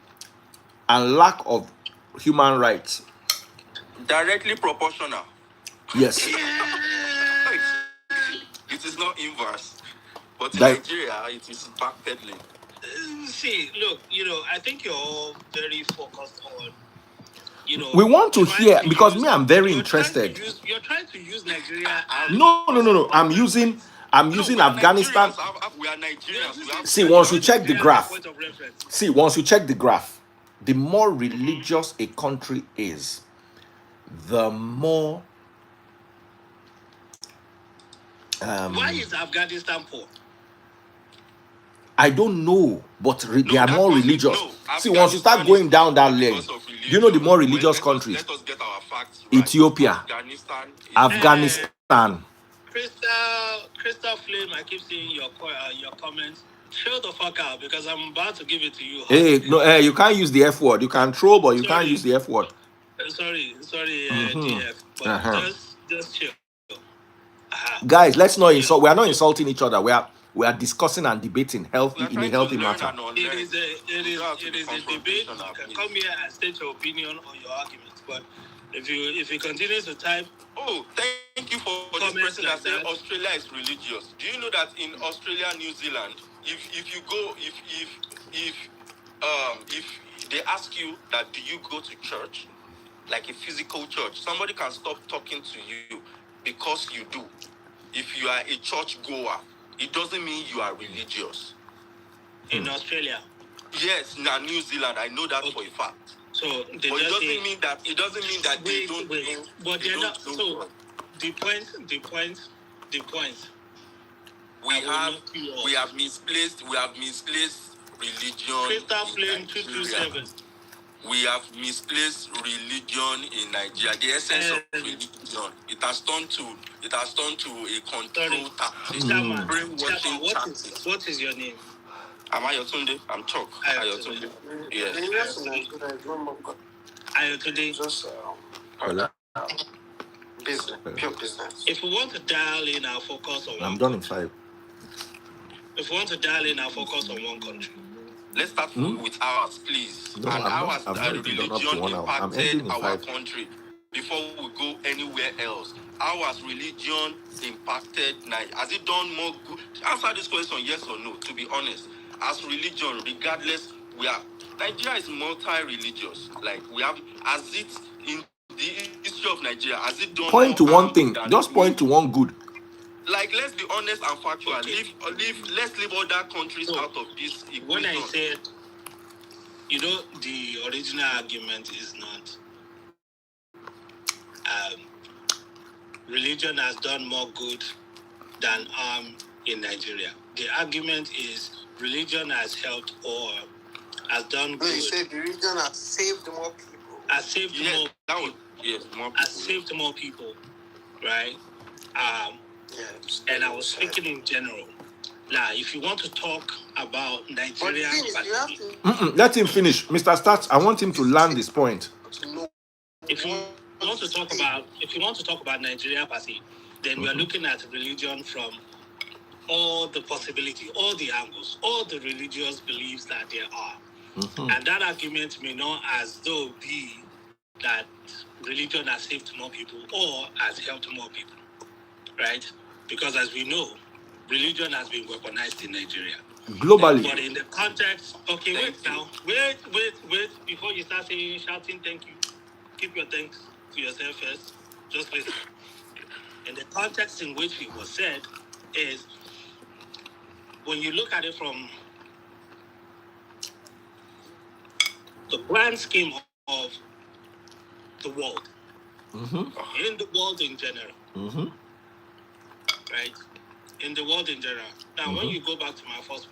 and lack of human rights. Directly proportional. Yes. It is not inverse. But in Nigeria, it is backpedaling. See, look, I think you're all very focused on We want to hear, because me, I'm very interested. You're trying to use Nigeria. No. I'm using Afghanistan. We are Nigerians. See, once you check the graph, the more religious a country is, the more. Why is Afghanistan poor? I don't know, but they are more religious. See, once you start going down that lane, you know the more religious countries? Let us get our facts right. Ethiopia, Afghanistan. Crystal Flame, I keep seeing your comments. Chill the fuck out, because I'm about to give it to you. Hey, no, you can't use the F word. You can troll, but you can't use the F word. Sorry, GF, but just chill. Guys, let's not insult. We are not insulting each other. We are discussing and debating in a healthy matter. It is a debate. You can come here and state your opinion on your arguments, but if you continue to type, thank you for this person that said Australia is religious. Do you know that in Australia, New Zealand, if you go, if they ask you that, do you go to church, like a physical church, somebody can stop talking to you because you do. If you are a church goer, it doesn't mean you are religious. In Australia? Yes, now New Zealand, I know that for a fact. So but it doesn't mean that they don't. But they're not. So the point. We have misplaced religion. Crystal Flame 227. We have misplaced religion in Nigeria. The essence of religion, it has turned to a control tactic. What is your name? Am I Ayotunde? I'm Chuck. Ayotunde. Yes. Ayotunde. Just business, pure business. If we want to dial in our focus on I'm done in 5. If we want to dial in our focus on one country, let's start with ours, please. No, and ours religion impacted our country before we go anywhere else. Ours religion impacted Nigeria. Has it done more good? Answer this question, yes or no, to be honest. As religion, regardless, Nigeria is multi-religious. Like, we have, as it in the history of Nigeria, has it done point to one thing, just point to one good. Like, let's be honest and factual. Let's leave other countries out of this equation. When I said, the original argument is not religion has done more good than harm in Nigeria. The argument is religion has helped or has done good. You said religion has saved more people. Has saved more people. Has saved more people, right? And I was speaking in general. Now, if you want to talk about Nigeria, let him finish, Mr. Stats. I want him to land this point. If you want to talk about Nigeria per se, then we are looking at religion from all the possibility, all the angles, all the religious beliefs that there are. And that argument may not as though be that religion has saved more people or has helped more people, right? Because as we know, religion has been weaponized in Nigeria. Globally. But in the context, wait, before you start shouting thank you, keep your thanks to yourself first. Just listen. And the context in which it was said is, when you look at it from the grand scheme of the world, in the world in general, right? In the world in general. Now, when you go back to my first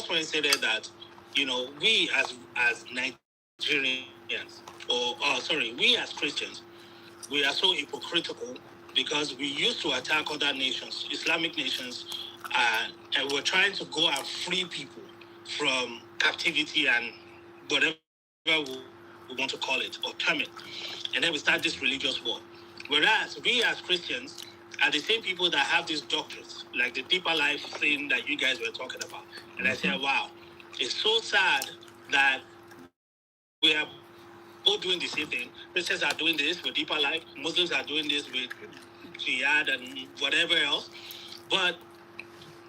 point said that, we as Nigerians, we as Christians, we are so hypocritical because we used to attack other nations, Islamic nations, and we're trying to go and free people from captivity and whatever we want to call it or term it. And then we start this religious war. Whereas we as Christians are the same people that have these doctrines, like the deeper life thing that you guys were talking about. And I said, wow, it's so sad that we are both doing the same thing. Christians are doing this with deeper life. Muslims are doing this with jihad and whatever else. But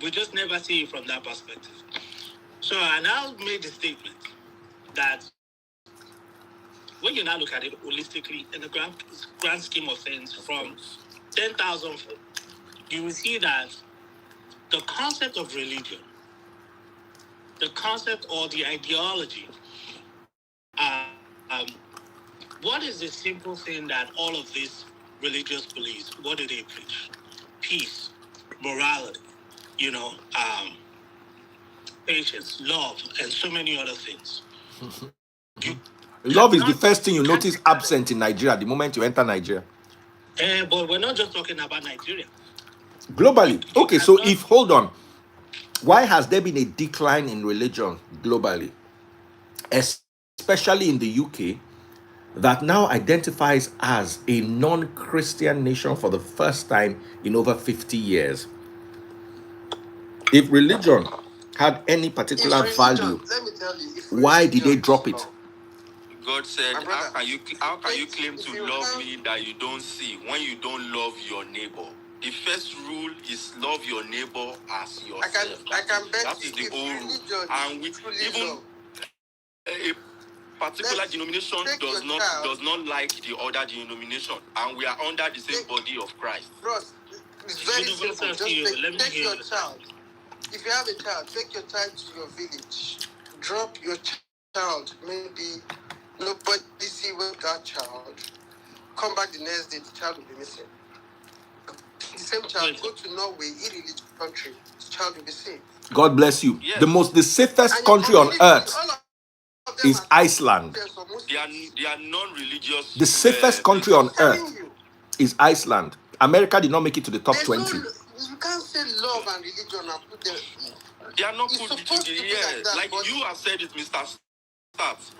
we just never see it from that perspective. So I now made the statement that when you now look at it holistically in the grand scheme of things, from 10,000, you will see that the concept of religion, the concept or the ideology, what is the simple thing that all of these religious beliefs, what do they preach? Peace, morality, patience, love, and so many other things. Love is the first thing you notice absent in Nigeria the moment you enter Nigeria. But we're not just talking about Nigeria. Globally. Okay, so hold on. Why has there been a decline in religion globally? Especially in the UK, that now identifies as a non-Christian nation for the first time in over 50 years. If religion had any particular value, let me tell you, why did they drop it? God said, how can you claim to love me that you don't see when you don't love your neighbor? The first rule is love your neighbor as yourself. I can bet that is the whole rule. And with even a particular denomination does not like the other denomination, and we are under the same body of Christ. Bros, it's very simple. Just take your child. If you have a child, take your child to your village. Drop your child. Maybe nobody see with that child. Come back the next day, the child will be missing. The same child, go to Norway, irreligious country, the child will be saved. God bless you. Yes. The safest country on earth is Iceland. They are non-religious. The safest country on earth is Iceland. America did not make it to the top 20. You can't say love and religion and put them. They are not put together. Yes, like you have said it, Mr. Stats.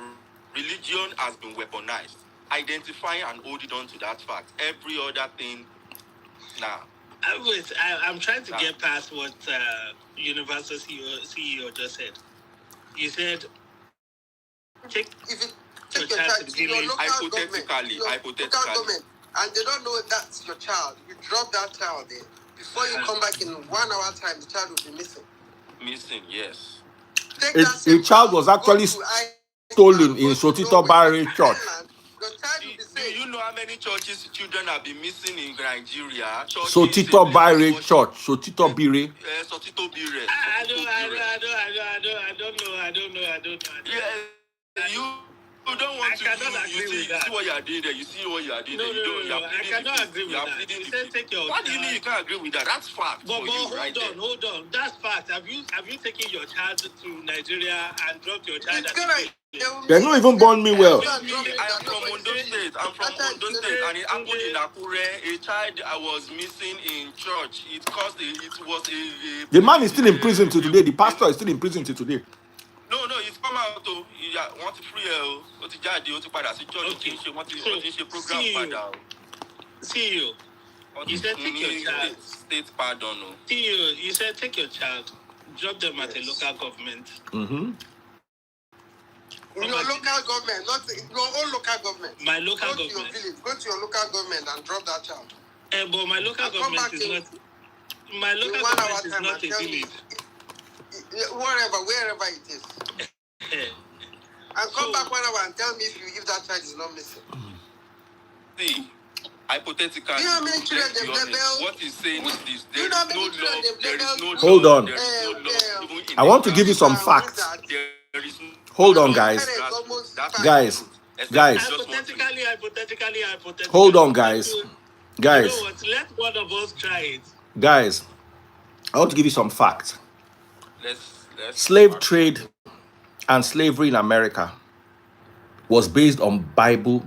Religion has been weaponized. Identify and hold it on to that fact. Every other thing, now. I'm trying to get past what Universal CEO just said. He said, take your child to the village. Hypothetically. Government, and they don't know that's your child. You drop that child there. Before you come back in 1 hour time, the child will be missing. Missing, yes. A child was actually stolen in Sotito Barre Church. Do you know how many churches children have been missing in Nigeria? Sotito Barre Church. Sotito Bire. Sotito Bire. I don't know. Yeah, you don't want to. You see what you are doing there. You see what you are doing there. No, I cannot agree with that. What do you mean you can't agree with that? That's fact. But hold on. That's fact. Have you taken your child to Nigeria and dropped your child at the They're not even born me well. I am from Ondo State. And it happened in Akure. A child I was missing in church. It was a. The man is still in prison till today. The pastor is still in prison till today. No, he's come out to want to free program. See you. You said take your child. State pardon. See you. You said take your child, drop them at a local government. Mm-hmm. Your local government, not your own local government. My local government. Go to your village. Go to your local government and drop that child. But my local government is not. My local government is not a village. Wherever it is. And come back 1 hour and tell me if that child is not missing. See, hypothetically, you know how many children they've labeled? What he's saying is this: there is no love. There is no love. Hold on. There is no love. I want to give you some facts. Hold on, guys. Guys. Hypothetically. Hold on, guys. Guys. You know what? Let one of us try it. Guys, I want to give you some facts. Let's Slave trade and slavery in America was based on Bible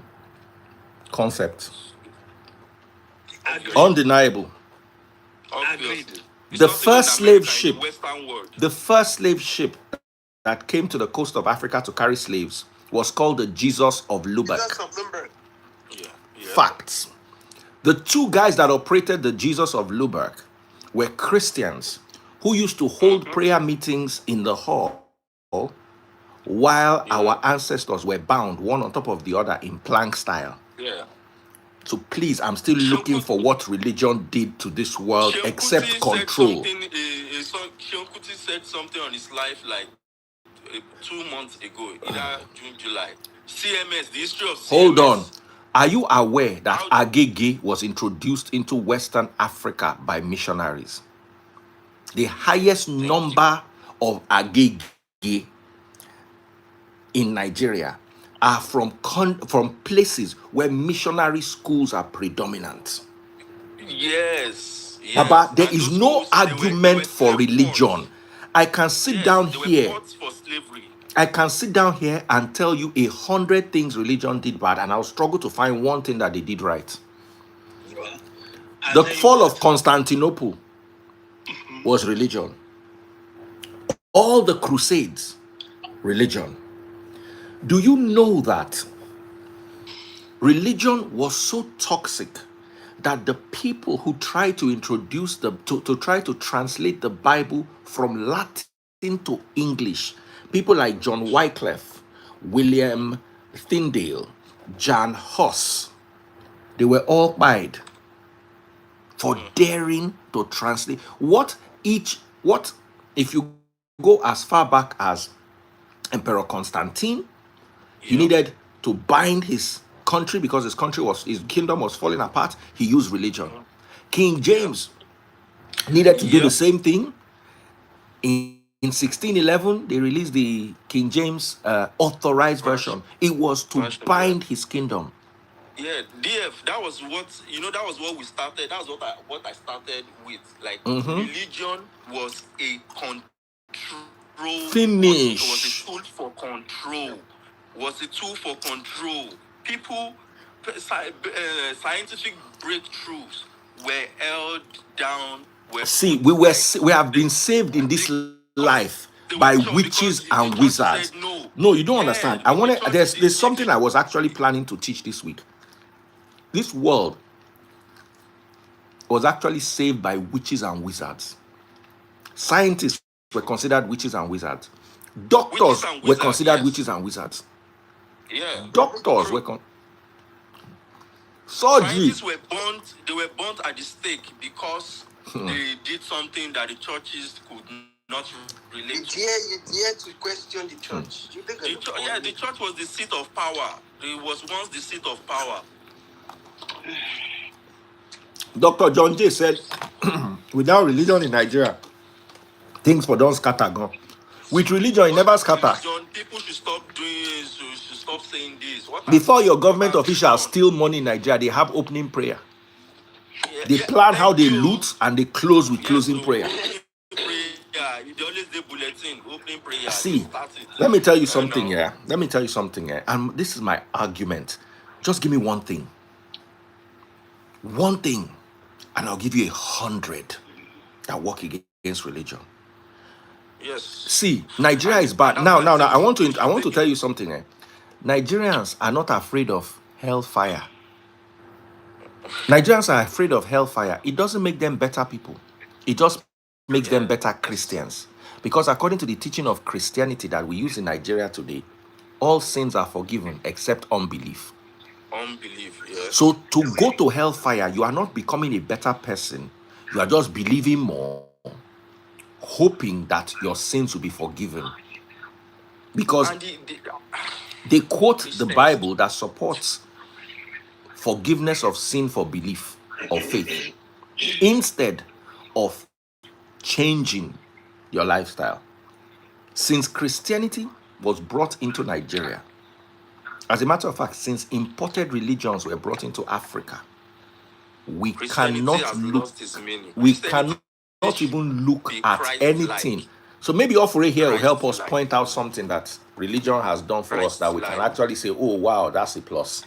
concepts. Agreed. Undeniable. Agreed. The first slave ship that came to the coast of Africa to carry slaves was called the Jesus of Lubeck. Yeah. Facts. The two guys that operated the Jesus of Lubeck were Christians who used to hold prayer meetings in the hall while our ancestors were bound one on top of the other in plank style. Yeah. So please, I'm still looking for what religion did to this world except control. Sean Kuti said something on his life like 2 months ago, either June, July, CMS, the history of CMS. Hold on. Are you aware that agege was introduced into Western Africa by missionaries? The highest number of agege in Nigeria are from places where missionary schools are predominant. Yes. Baba, there And is those no schools, they were argument for slave religion. ports. I can sit Yes, down they were here. ports for slavery. I can sit down here and tell you 100 things religion did bad, and I'll struggle to find one thing that they did right. Well, The fall of Constantinople was religion. All the crusades, religion. Do you know that religion was so toxic that the people who tried to introduce to try to translate the Bible from Latin to English, people like John Wycliffe, William Tyndale, Jan Hus, they were all fired for daring to translate what if you go as far back as Emperor Constantine, he needed to bind his country because his kingdom was falling apart. He used religion. King James needed to do the same thing. In 1611, they released the King James authorized version. It was to bind his kingdom. Yeah, DF, that was what we started. That was what I started with. Like religion was a control. Finish. Was a tool for control. Was a tool for control. People, scientific breakthroughs were held down. See, we have been saved in this life by witches and wizards. No, you don't understand. There's something I was actually planning to teach this week. This world was actually saved by witches and wizards. Scientists were considered witches and wizards. Doctors were considered witches and wizards. Yeah. Doctors were Scientists were burnt. They were burnt at the stake because they did something that the churches could not relate to. You dare to question the church. The church was the seat of power. It was once the seat of power. Dr. John Jay said, without religion in Nigeria, things for don't scatter gone. With religion, it never scatter. People should stop should stop saying this. Before your government officials steal money in Nigeria, they have opening prayer. They plan how they loot and they close with closing prayer. See, let me tell you something here. And this is my argument. Just give me one thing. One thing, and I'll give you 100 that work against religion. Yes. See, Nigeria is bad. Now, I want to tell you something. Nigerians are not afraid of hellfire. Nigerians are afraid of hellfire. It doesn't make them better people. It just makes them better Christians. Because according to the teaching of Christianity that we use in Nigeria today, all sins are forgiven except unbelief. Yes. So to go to hellfire, you are not becoming a better person. You are just believing more, hoping that your sins will be forgiven. Because they quote the Bible that supports forgiveness of sin for belief or faith instead of changing your lifestyle. Since Christianity was brought into Nigeria, as a matter of fact, since imported religions were brought into Africa, we cannot even look at anything. So maybe Ofure here will help us point out something that religion has done for us that we can actually say, oh wow, that's a plus.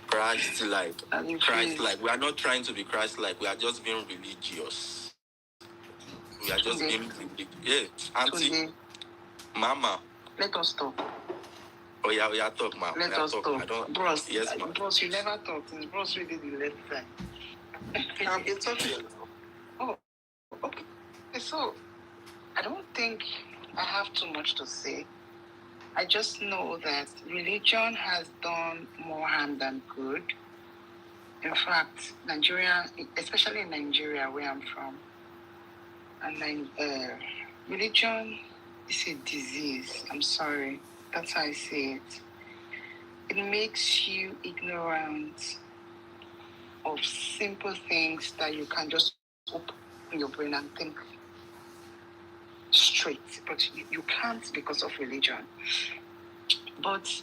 Christ-like. Christ-like. We are not trying to be Christ-like. We are just being religious. We are just being religious. Yeah, Auntie, Mama. Let us talk. Oh yeah, talk, ma. Let us talk. Bros, yes, ma. Bros, you never talked. Since Bros really the left side. I've been talking. Oh, okay. So, I don't think I have too much to say. I just know that religion has done more harm than good. In fact, Nigeria, especially in Nigeria, where I'm from, and religion is a disease. I'm sorry. That's how I say it. it makes you ignorant of simple things that you can just open your brain and think straight, but you can't because of religion. But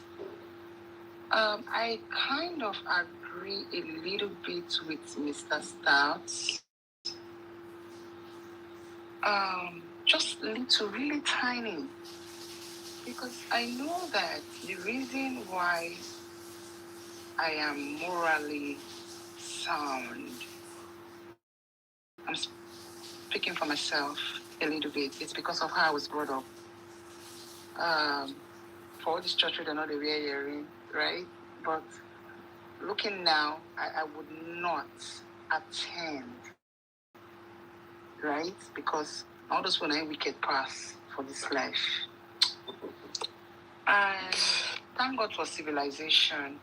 I kind of agree a little bit with Mr. Stouts. Just little, really tiny. Because I know that the reason why I am morally sound, I'm speaking for myself a little bit, it's because of how I was brought up. For all these church, they're not a wear earring, right? But looking now, I would not attend, right? Because all those one wicked pass for this life. And thank God for civilization.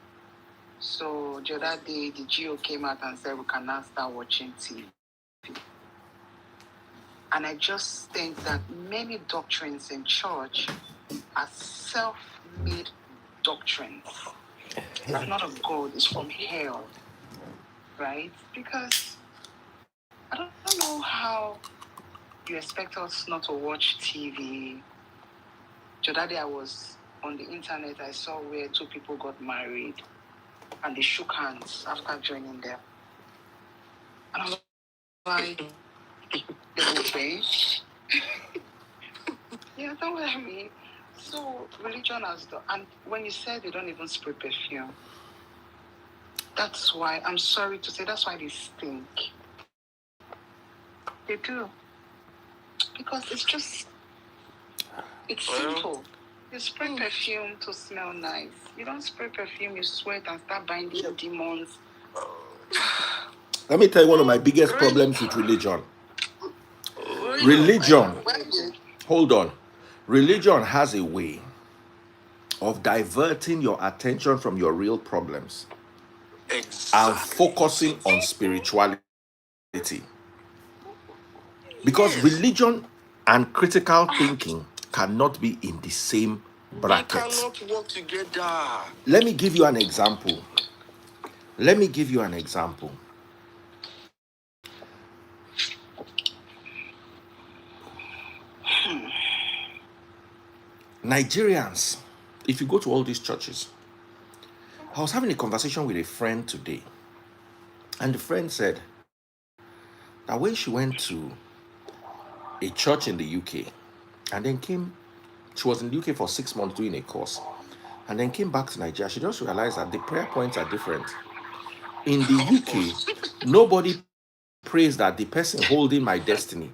So the other day, the GO came out and said we can now start watching TV. And I just think that many doctrines in church are self-made doctrines. It's not of God, it's from hell, right? Because I don't know how you expect us not to watch TV. The other day I was on the internet, I saw where two people got married and they shook hands after joining them. And I'm like, they will pay. Yeah, that's what I mean. So religion has done, and when you said they don't even spray perfume, that's why, I'm sorry to say, that's why they stink. They do. Because it's simple. You spray perfume to smell nice. You don't spray perfume, you sweat and start binding demons. Let me tell you one of my biggest problems with religion. Religion, hold on. Religion has a way of diverting your attention from your real problems and focusing on spirituality. Because religion and critical thinking cannot be in the same bracket. They cannot work together. Let me give you an example. Nigerians, if you go to all these churches, I was having a conversation with a friend today, and the friend said that when she went to a church in the UK and then she was in the UK for 6 months doing a course and then came back to Nigeria, she just realized that the prayer points are different. In the UK, nobody prays that the person holding my destiny,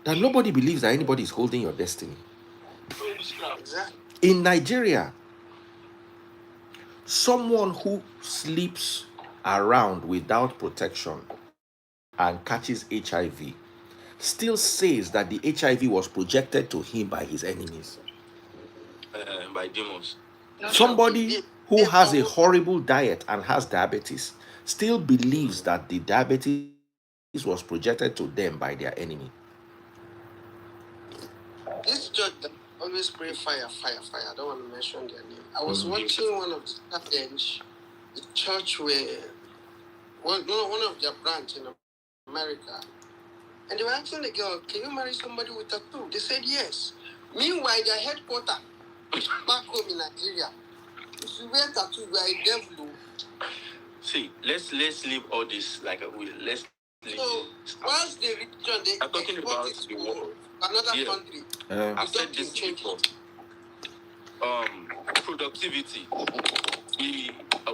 that nobody believes that anybody is holding your destiny. In Nigeria, someone who sleeps around without protection and catches HIV still says that the HIV was projected to him by his enemies. By demons. Somebody who has a horrible diet and has diabetes still believes that the diabetes was projected to them by their enemy. This church that always pray fire. I don't want to mention their name. I was watching one of the church where one of their branch in America, and they were asking the girl, "Can you marry somebody with a tattoo?" They said yes. Meanwhile, their headquarters back home in Nigeria, if you wear tattoo, you are a devil. See, let's leave all this let's leave. So once the religion I'm talking about the world. Another country. I've said this before. Productivity. The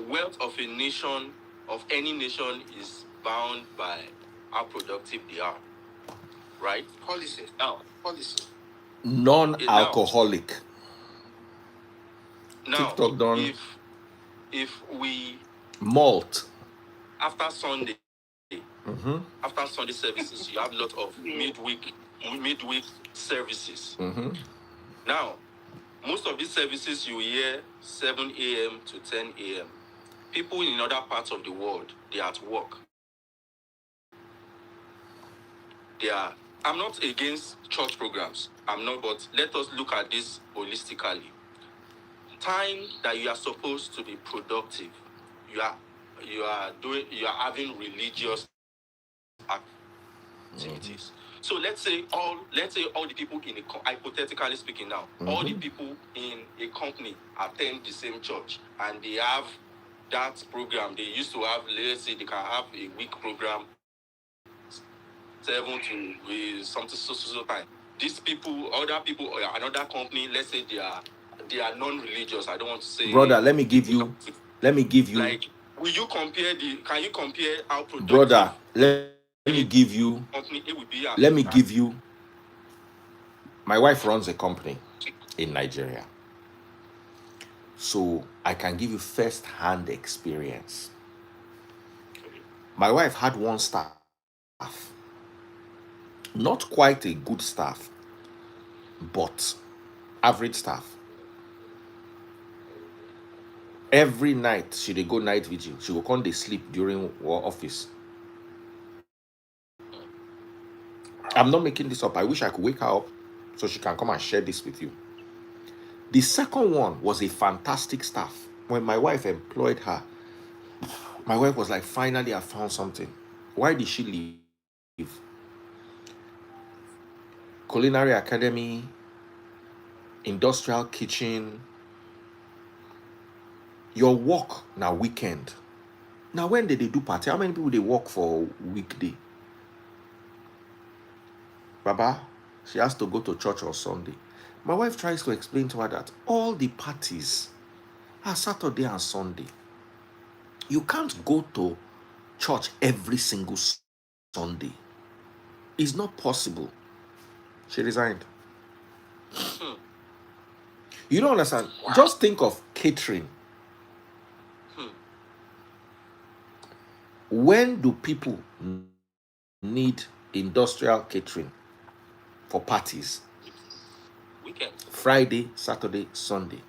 wealth of a nation, of any nation, is bound by how productive they are. Right? Policy. Non-alcoholic. Now, TikTok done. If we malt after Sunday services, you have a lot of midweek services. Now, most of these services you hear 7 a.m. to 10 a.m. People in other parts of the world, they are at work. I'm not against church programs. I'm not, but let us look at this holistically. time that you are supposed to be productive, you are having religious activities. So let's say all the people in hypothetically speaking now, all the people in a company attend the same church and they have that program. They used to have, let's say they can have a week program, 7 to something so time. These people, other people, or another company, let's say they are non-religious. I don't want to say. Brother, let me give you. Like, will you compare can you compare how productive? Brother, let me give you. Company it would be. Let me give you. My wife runs a company in Nigeria, so I can give you first-hand experience. My wife had one staff, not quite a good staff, but average staff. Every night she dey go night vigil. She will come dey sleep during her office. I'm not making this up. I wish I could wake her up so she can come and share this with you. The second one was a fantastic staff. When my wife employed her, my wife was like, finally, I found something. Why did she leave? Culinary academy, industrial kitchen. Your work now weekend. Now when did they do party? How many people they work for weekday? Baba, she has to go to church on Sunday. My wife tries to explain to her that all the parties are Saturday and Sunday. You can't go to church every single Sunday. It's not possible. She resigned. You don't understand. Wow. Just think of catering. When do people need industrial catering for parties? Weekend. Friday, Saturday, Sunday.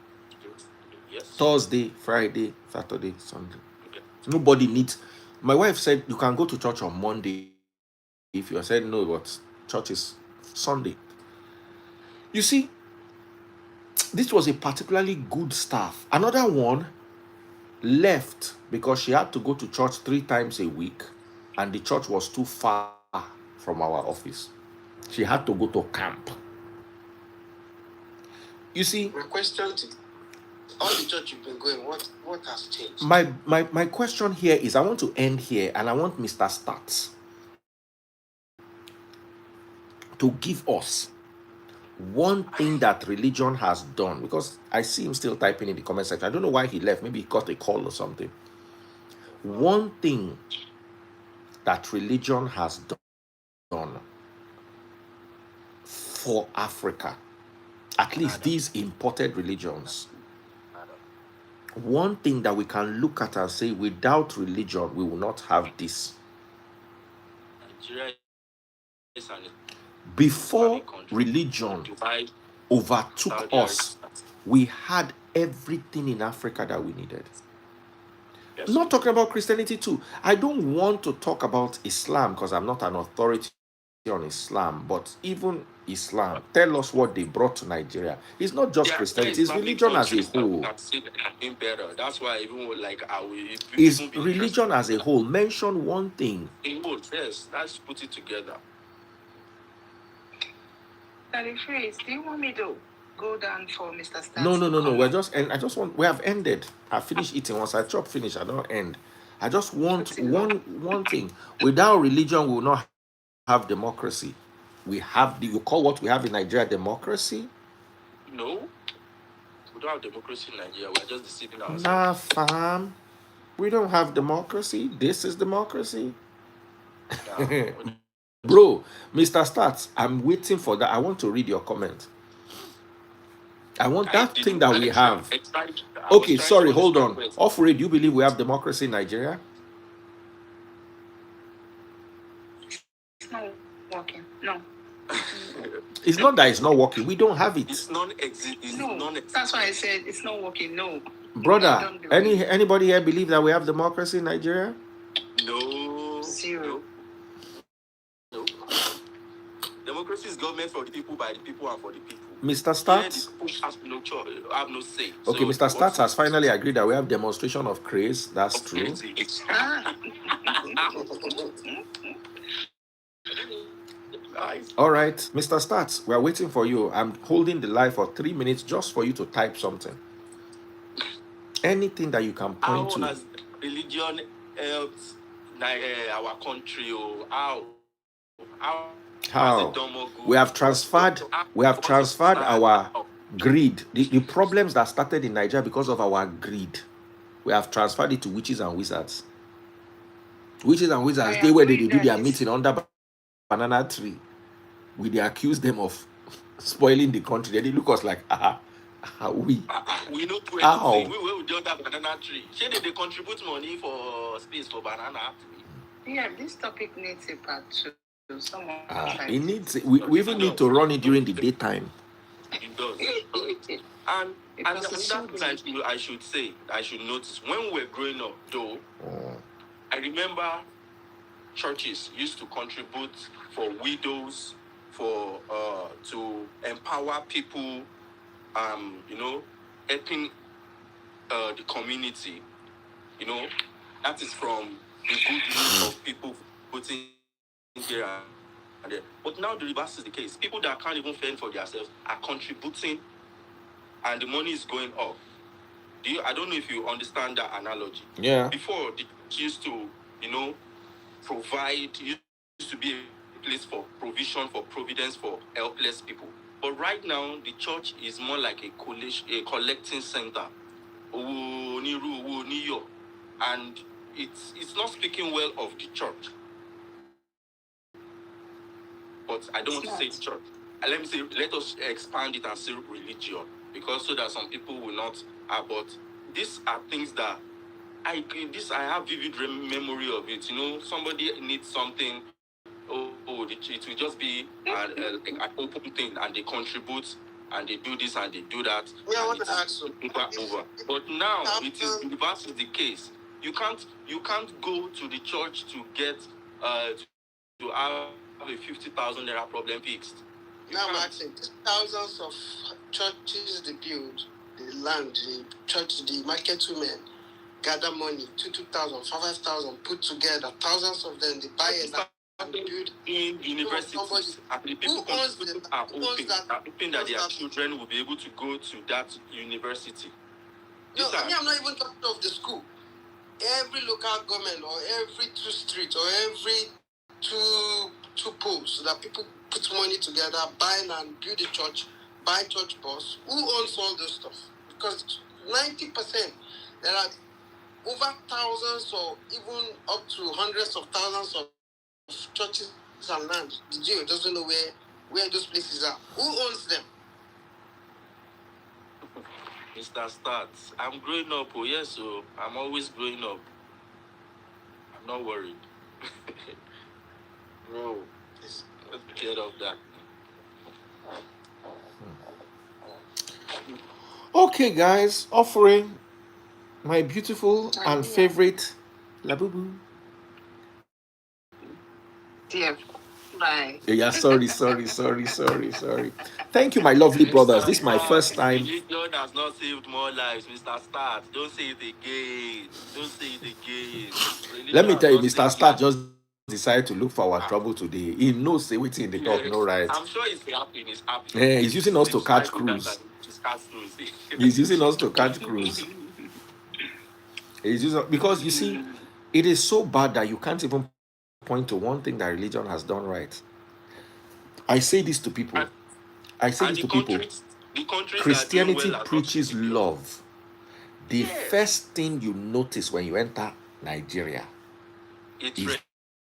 Yes. Thursday, Friday, Saturday, Sunday. Okay. Nobody needs. My wife said you can go to church on Monday if you said no, but church is Sunday. You see, this was a particularly good staff. Another one left because she had to go to church 3 times a week and the church was too far from our office. She had to go to camp. You see, my question to all the church you've been going, what has changed? My question here is, I want to end here and I want Mr. Stats to give us one thing that religion has done, because I see him still typing in the comment section. I don't know why he left. Maybe he got a call or something. One thing that religion has done for Africa, at least these imported religions, one thing that we can look at and say, without religion, we will not have this. Before religion overtook us, we had everything in Africa that we needed. Yes. Not talking about Christianity too. I don't want to talk about Islam because I'm not an authority on Islam, but even Islam, tell us what they brought to Nigeria. It's not just Christianity, it's religion as a whole. That's why even like is religion as a whole. Mention one thing. Yes, let's put it together. Daddy Phrase, do you want me to go down for Mr. Stats? No. We're just, and I just want, we have ended. I finished eating. Once I chop finish, I don't end. I just want one thing. Without religion, we will not have democracy. We have, do you call what we have in Nigeria democracy? No. We don't have democracy in Nigeria. We're just deceiving ourselves. Nah, fam. We don't have democracy. This is democracy. Bro, Mr. Stats, I'm waiting for that. I want to read your comment. I want that thing that we have. Okay, sorry, hold on. Off-Ray, do you believe we have democracy in Nigeria? It's not working. No. It's not that it's not working. We don't have it. It's non-existent. No, that's why I said it's not working. No. Brother, anybody here believe that we have democracy in Nigeria? No. Zero. No. Democracy is government for the people, by the people, and for the people. Mr. Stats? The people have no choice, have no say. Okay, So Mr. Stats has finally agreed that we have demonstration of craze. That's true. All right, Mr. Stats, we are waiting for you. I'm holding the live for 3 minutes just for you to type something. Anything that you can point to. How has religion helped our country? Or how How? We have transferred our greed. The problems that started in Nigeria because of our greed. We have transferred it to witches and wizards. Witches and wizards, they where they do their meeting under banana tree. They accuse them of spoiling the country. They look us like, we know how? We will do that banana tree. Should they contribute money for space for banana tree? Yeah, this topic needs a part 2. It needs. We even need to run it during the daytime. It does. And another thing I should say, I should notice, when we were growing up, though, I remember churches used to contribute for widows, for to empower people, helping the community. That is from the good news of people putting here and there. But now the reverse is the case. People that can't even fend for themselves are contributing, and the money is going up. I don't know if you understand that analogy. Yeah. Before, the church used to, provide, used to be a place for provision, for providence for helpless people. But right now, the church is more like a collecting center. And it's not speaking well of the church. But I don't want to say the church. Let me say, let us expand it and say religion, because so that some people will not. But these are things that I have vivid memory of it. Somebody needs something. It will just be an open thing, and they contribute, and they do this and they do that. Yeah, I want to ask you. Over. But now it is the reverse is the case. You can't go to the church to get to have a 50,000 naira problem fixed. Now I'm asking, thousands of churches they build, the land, the church, the market women gather money, 2,000, 5,000 put together, thousands of them, they buy it and build in universities. And the people are hoping that their children will be able to go to that university. No, I'm not even talking of the school. Every local government or every 2 streets or every two poles that people put money together, buy and build a church, buy church bus. Who owns all this stuff? Because 90%, there are over thousands or even up to hundreds of thousands of churches and land. The Jew doesn't know where those places are. Who owns them? Mr. Stats, I'm growing up. Oh yes, so I'm always growing up. I'm not worried. Bro, let's get off that. Okay, guys, offering my beautiful and favorite Labubu. Yeah, bye. Yeah, sorry. Thank you, my lovely brothers. This is my first time. God has not saved more lives, Mr. Start. Don't say it again. Let me tell you, Mr. Start just decided to look for our trouble today. He knows say what's in the talk, no right? I'm sure it's happy. Yeah, he's using us to catch cruise. He's using us to catch cruise. Because you see, it is so bad that you can't even point to one thing that religion has done right. I say this to people. Christianity preaches love. The first thing you notice when you enter Nigeria is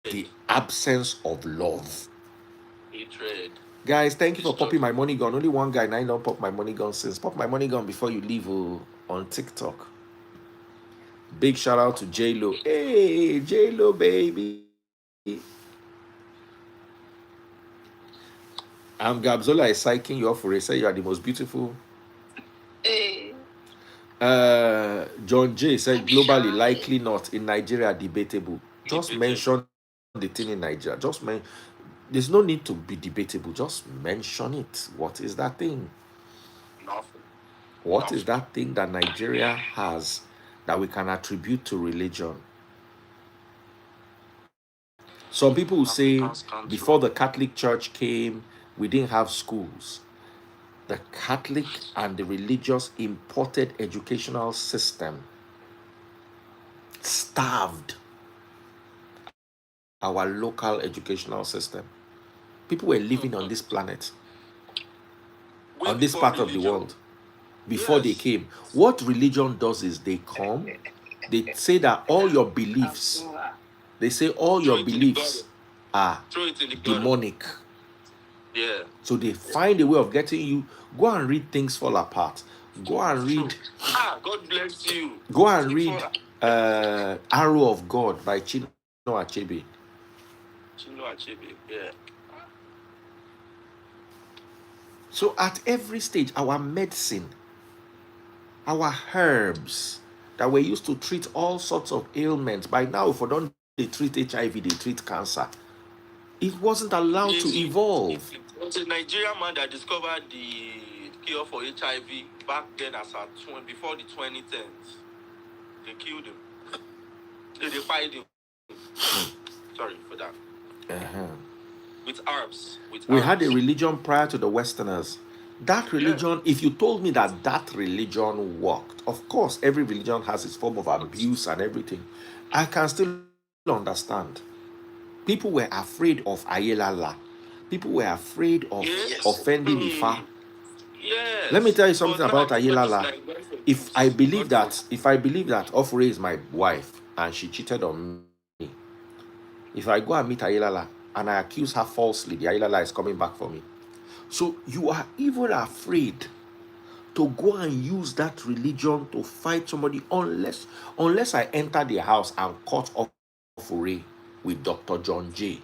the absence of love. Guys, thank you for popping my money gun. Only one guy, and I don't pop my money gun since. Pop my money gun before you leave on TikTok. Big shout out to J-Lo. Hey, J-Lo, baby. I'm Gabzola is psyching you off for a say you are the most beautiful. Hey. John J said globally likely not, in Nigeria debatable. Just mention the thing in Nigeria. There's no need to be debatable. Just mention it. What is that thing? Nothing. What is that thing that Nigeria has that we can attribute to religion? Some people will say before the Catholic Church came, we didn't have schools. The Catholic and the religious imported educational system starved our local educational system. People were living on this planet, on this part of the world, before they came. What religion does is they come, they say that all your beliefs, they say all your beliefs are demonic. Yeah. So they find a way of getting you. Go and read Things Fall Apart. Go and read. God bless you. Go and read Arrow of God by Chinua Achebe. Chinua Achebe, yeah. So at every stage, our medicine, our herbs that were used to treat all sorts of ailments, by now, if we don't they treat HIV, they treat cancer. It wasn't allowed to evolve. It was a Nigerian man that discovered the cure for HIV back then before the 2010s. They killed him. They fired him. Sorry for that. With herbs. We had a religion prior to the Westerners. That religion, if you told me that that religion worked, of course, every religion has its form of abuse and everything. I can still understand. People were afraid of Ayelala. People were afraid of offending Ifa. Yes. Let me tell you something about Ayelala. If I believe that Ofure is my wife and she cheated on me, if I go and meet Ayelala and I accuse her falsely, the Ayelala is coming back for me. So you are even afraid to go and use that religion to fight somebody unless I enter their house and cut off Ofure with Dr. John J.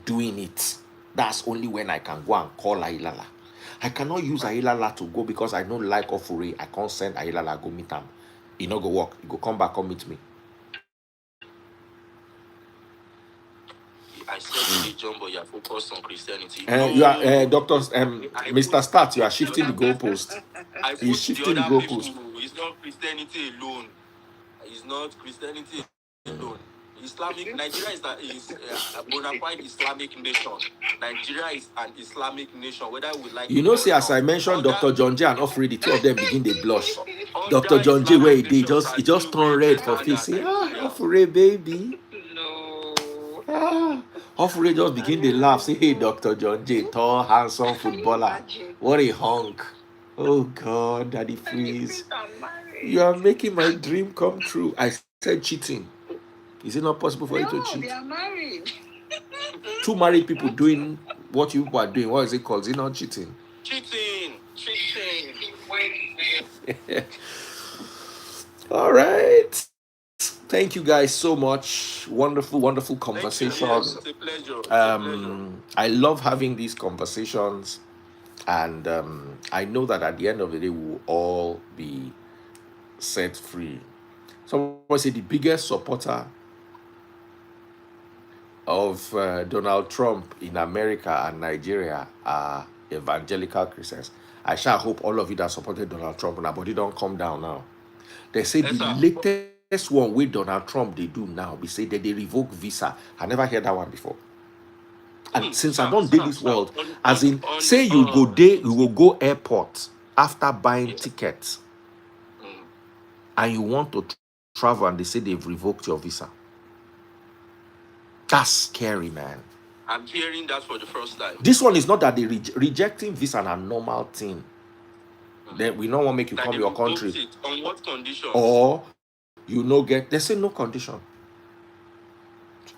doing it. That's only when I can go and call Ayelala. I cannot use Ayelala to go because I don't like Ofure. I can't send Ayelala go meet him. He no go work. He go come back and meet me. I said religion, but you're focused on Christianity. You are doctors, Mr. Stat, you are shifting the goalpost. He's shifting the goalpost. It's not Christianity alone. It's not Christianity alone. Nigeria is a bona fide Islamic nation. Nigeria is an Islamic nation, whether we like You know, see, as I mentioned, Dr. John J and Ofri, the two of them begin to blush. Dr. John J, where he just turned red for face. Say, Ofri, baby. No. Ofri just begin to laugh. Say, hey, Dr. John J, tall, handsome footballer. What a hunk. Oh, God, Daddy Freeze. You are making my dream come true. I said cheating. Is it not possible for you to cheat? They are married. Two married people doing what you are doing. What is it called? Is it not cheating? Cheating. All right. Thank you guys so much. Wonderful conversation. It's a pleasure. I love having these conversations, and I know that at the end of the day we will all be set free. Someone say the biggest supporter of Donald Trump in America and Nigeria are evangelical Christians. I shall hope all of you that supported Donald Trump now, but they don't come down now. They say the latest one with Donald Trump they do now, we say that they revoke visa. I never heard that one before. And since I don't do this world, as in, say you go there, you will go airport after buying tickets, and you want to travel, and they say they've revoked your visa. That's scary, man. I'm hearing that for the first time. This one is not that they rejecting visa a normal thing. Then we don't want to make you come your country. On what conditions? Or you no get. They say no condition.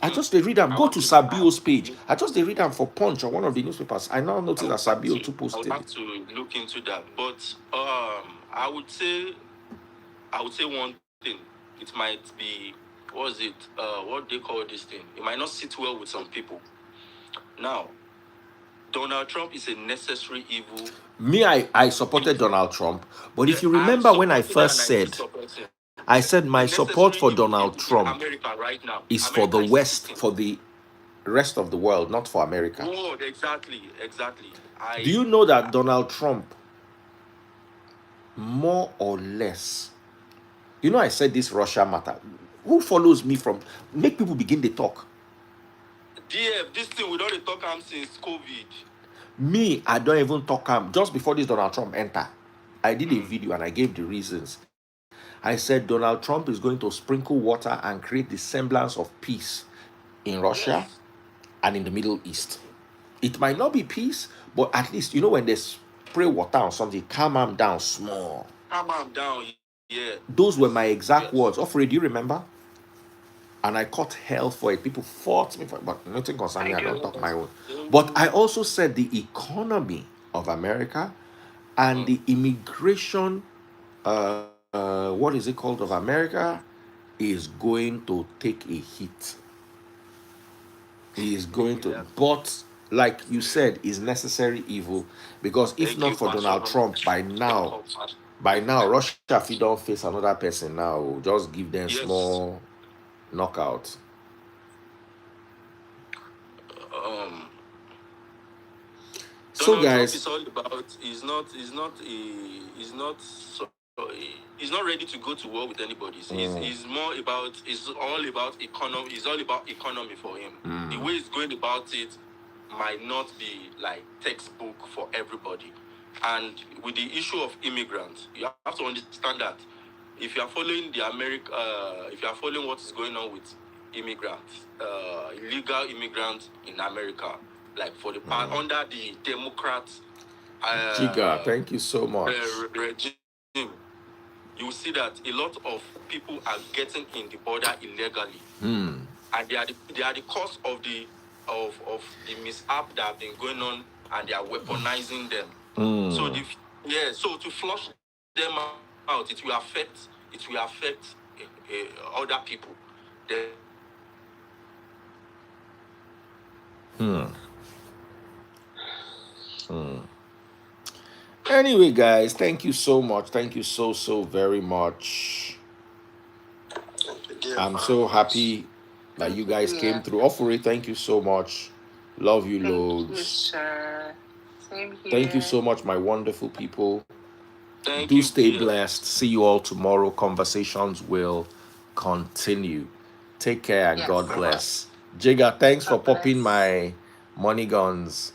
I just they read them. Go to Sabio's page. I just they read them for Punch or one of the newspapers. I now notice that Sabio too posted. I'll have to look into that. But I would say one thing. It might be what they call this thing. It might not sit well with some people. Now, Donald Trump is a necessary evil. Me, I supported Donald Trump, but if you remember when I first said, I said my support for Donald Trump is for the West, for the rest of the world, not for America. Oh, exactly. Do you know that Donald Trump, more or less, you know, I said this Russia matter. Who follows me from make people begin to talk? DF, this thing we don't talk since COVID. Me, I don't even talk just before this Donald Trump enter. I did a video and I gave the reasons. I said Donald Trump is going to sprinkle water and create the semblance of peace in Russia and in the Middle East. It might not be peace, but at least, you know, when they spray water on something, calm them down small. Calm them down, yeah. Those were my exact words. Offrey, do you remember? And I caught hell for it. People fought me for it, but nothing concerning me. I don't talk my own. But I also said the economy of America and the immigration, what is it called, of America is going to take a hit. He is going to, but like you said, is necessary evil, because if not for Donald Trump, by now, Russia if you don't face another person now, just give them small knockout. So guys, it's all about he's not ready to go to war with anybody. He's more about, it's all about economy. It's all about economy for him. The way he's going about it might not be like textbook for everybody. And with the issue of immigrants, you have to understand that if you are following if you are following what is going on with immigrants, illegal immigrants in America, like for the under the Democrats, Jiga, thank you so much. Regime, you will see that a lot of people are getting in the border illegally, and they are the cause of the mishap that have been going on, and they are weaponizing them. So so to flush them out, it will affect other people. Anyway, guys, thank you so much. Thank you so very much. I'm so happy that you guys came through. Offrey, thank you so much. Love you loads. Thank you, sir. Same here. Thank you so much, my wonderful people. Do stay blessed. See you all tomorrow. Conversations will continue. Take care and God bless. Jiga, thanks for popping my money guns.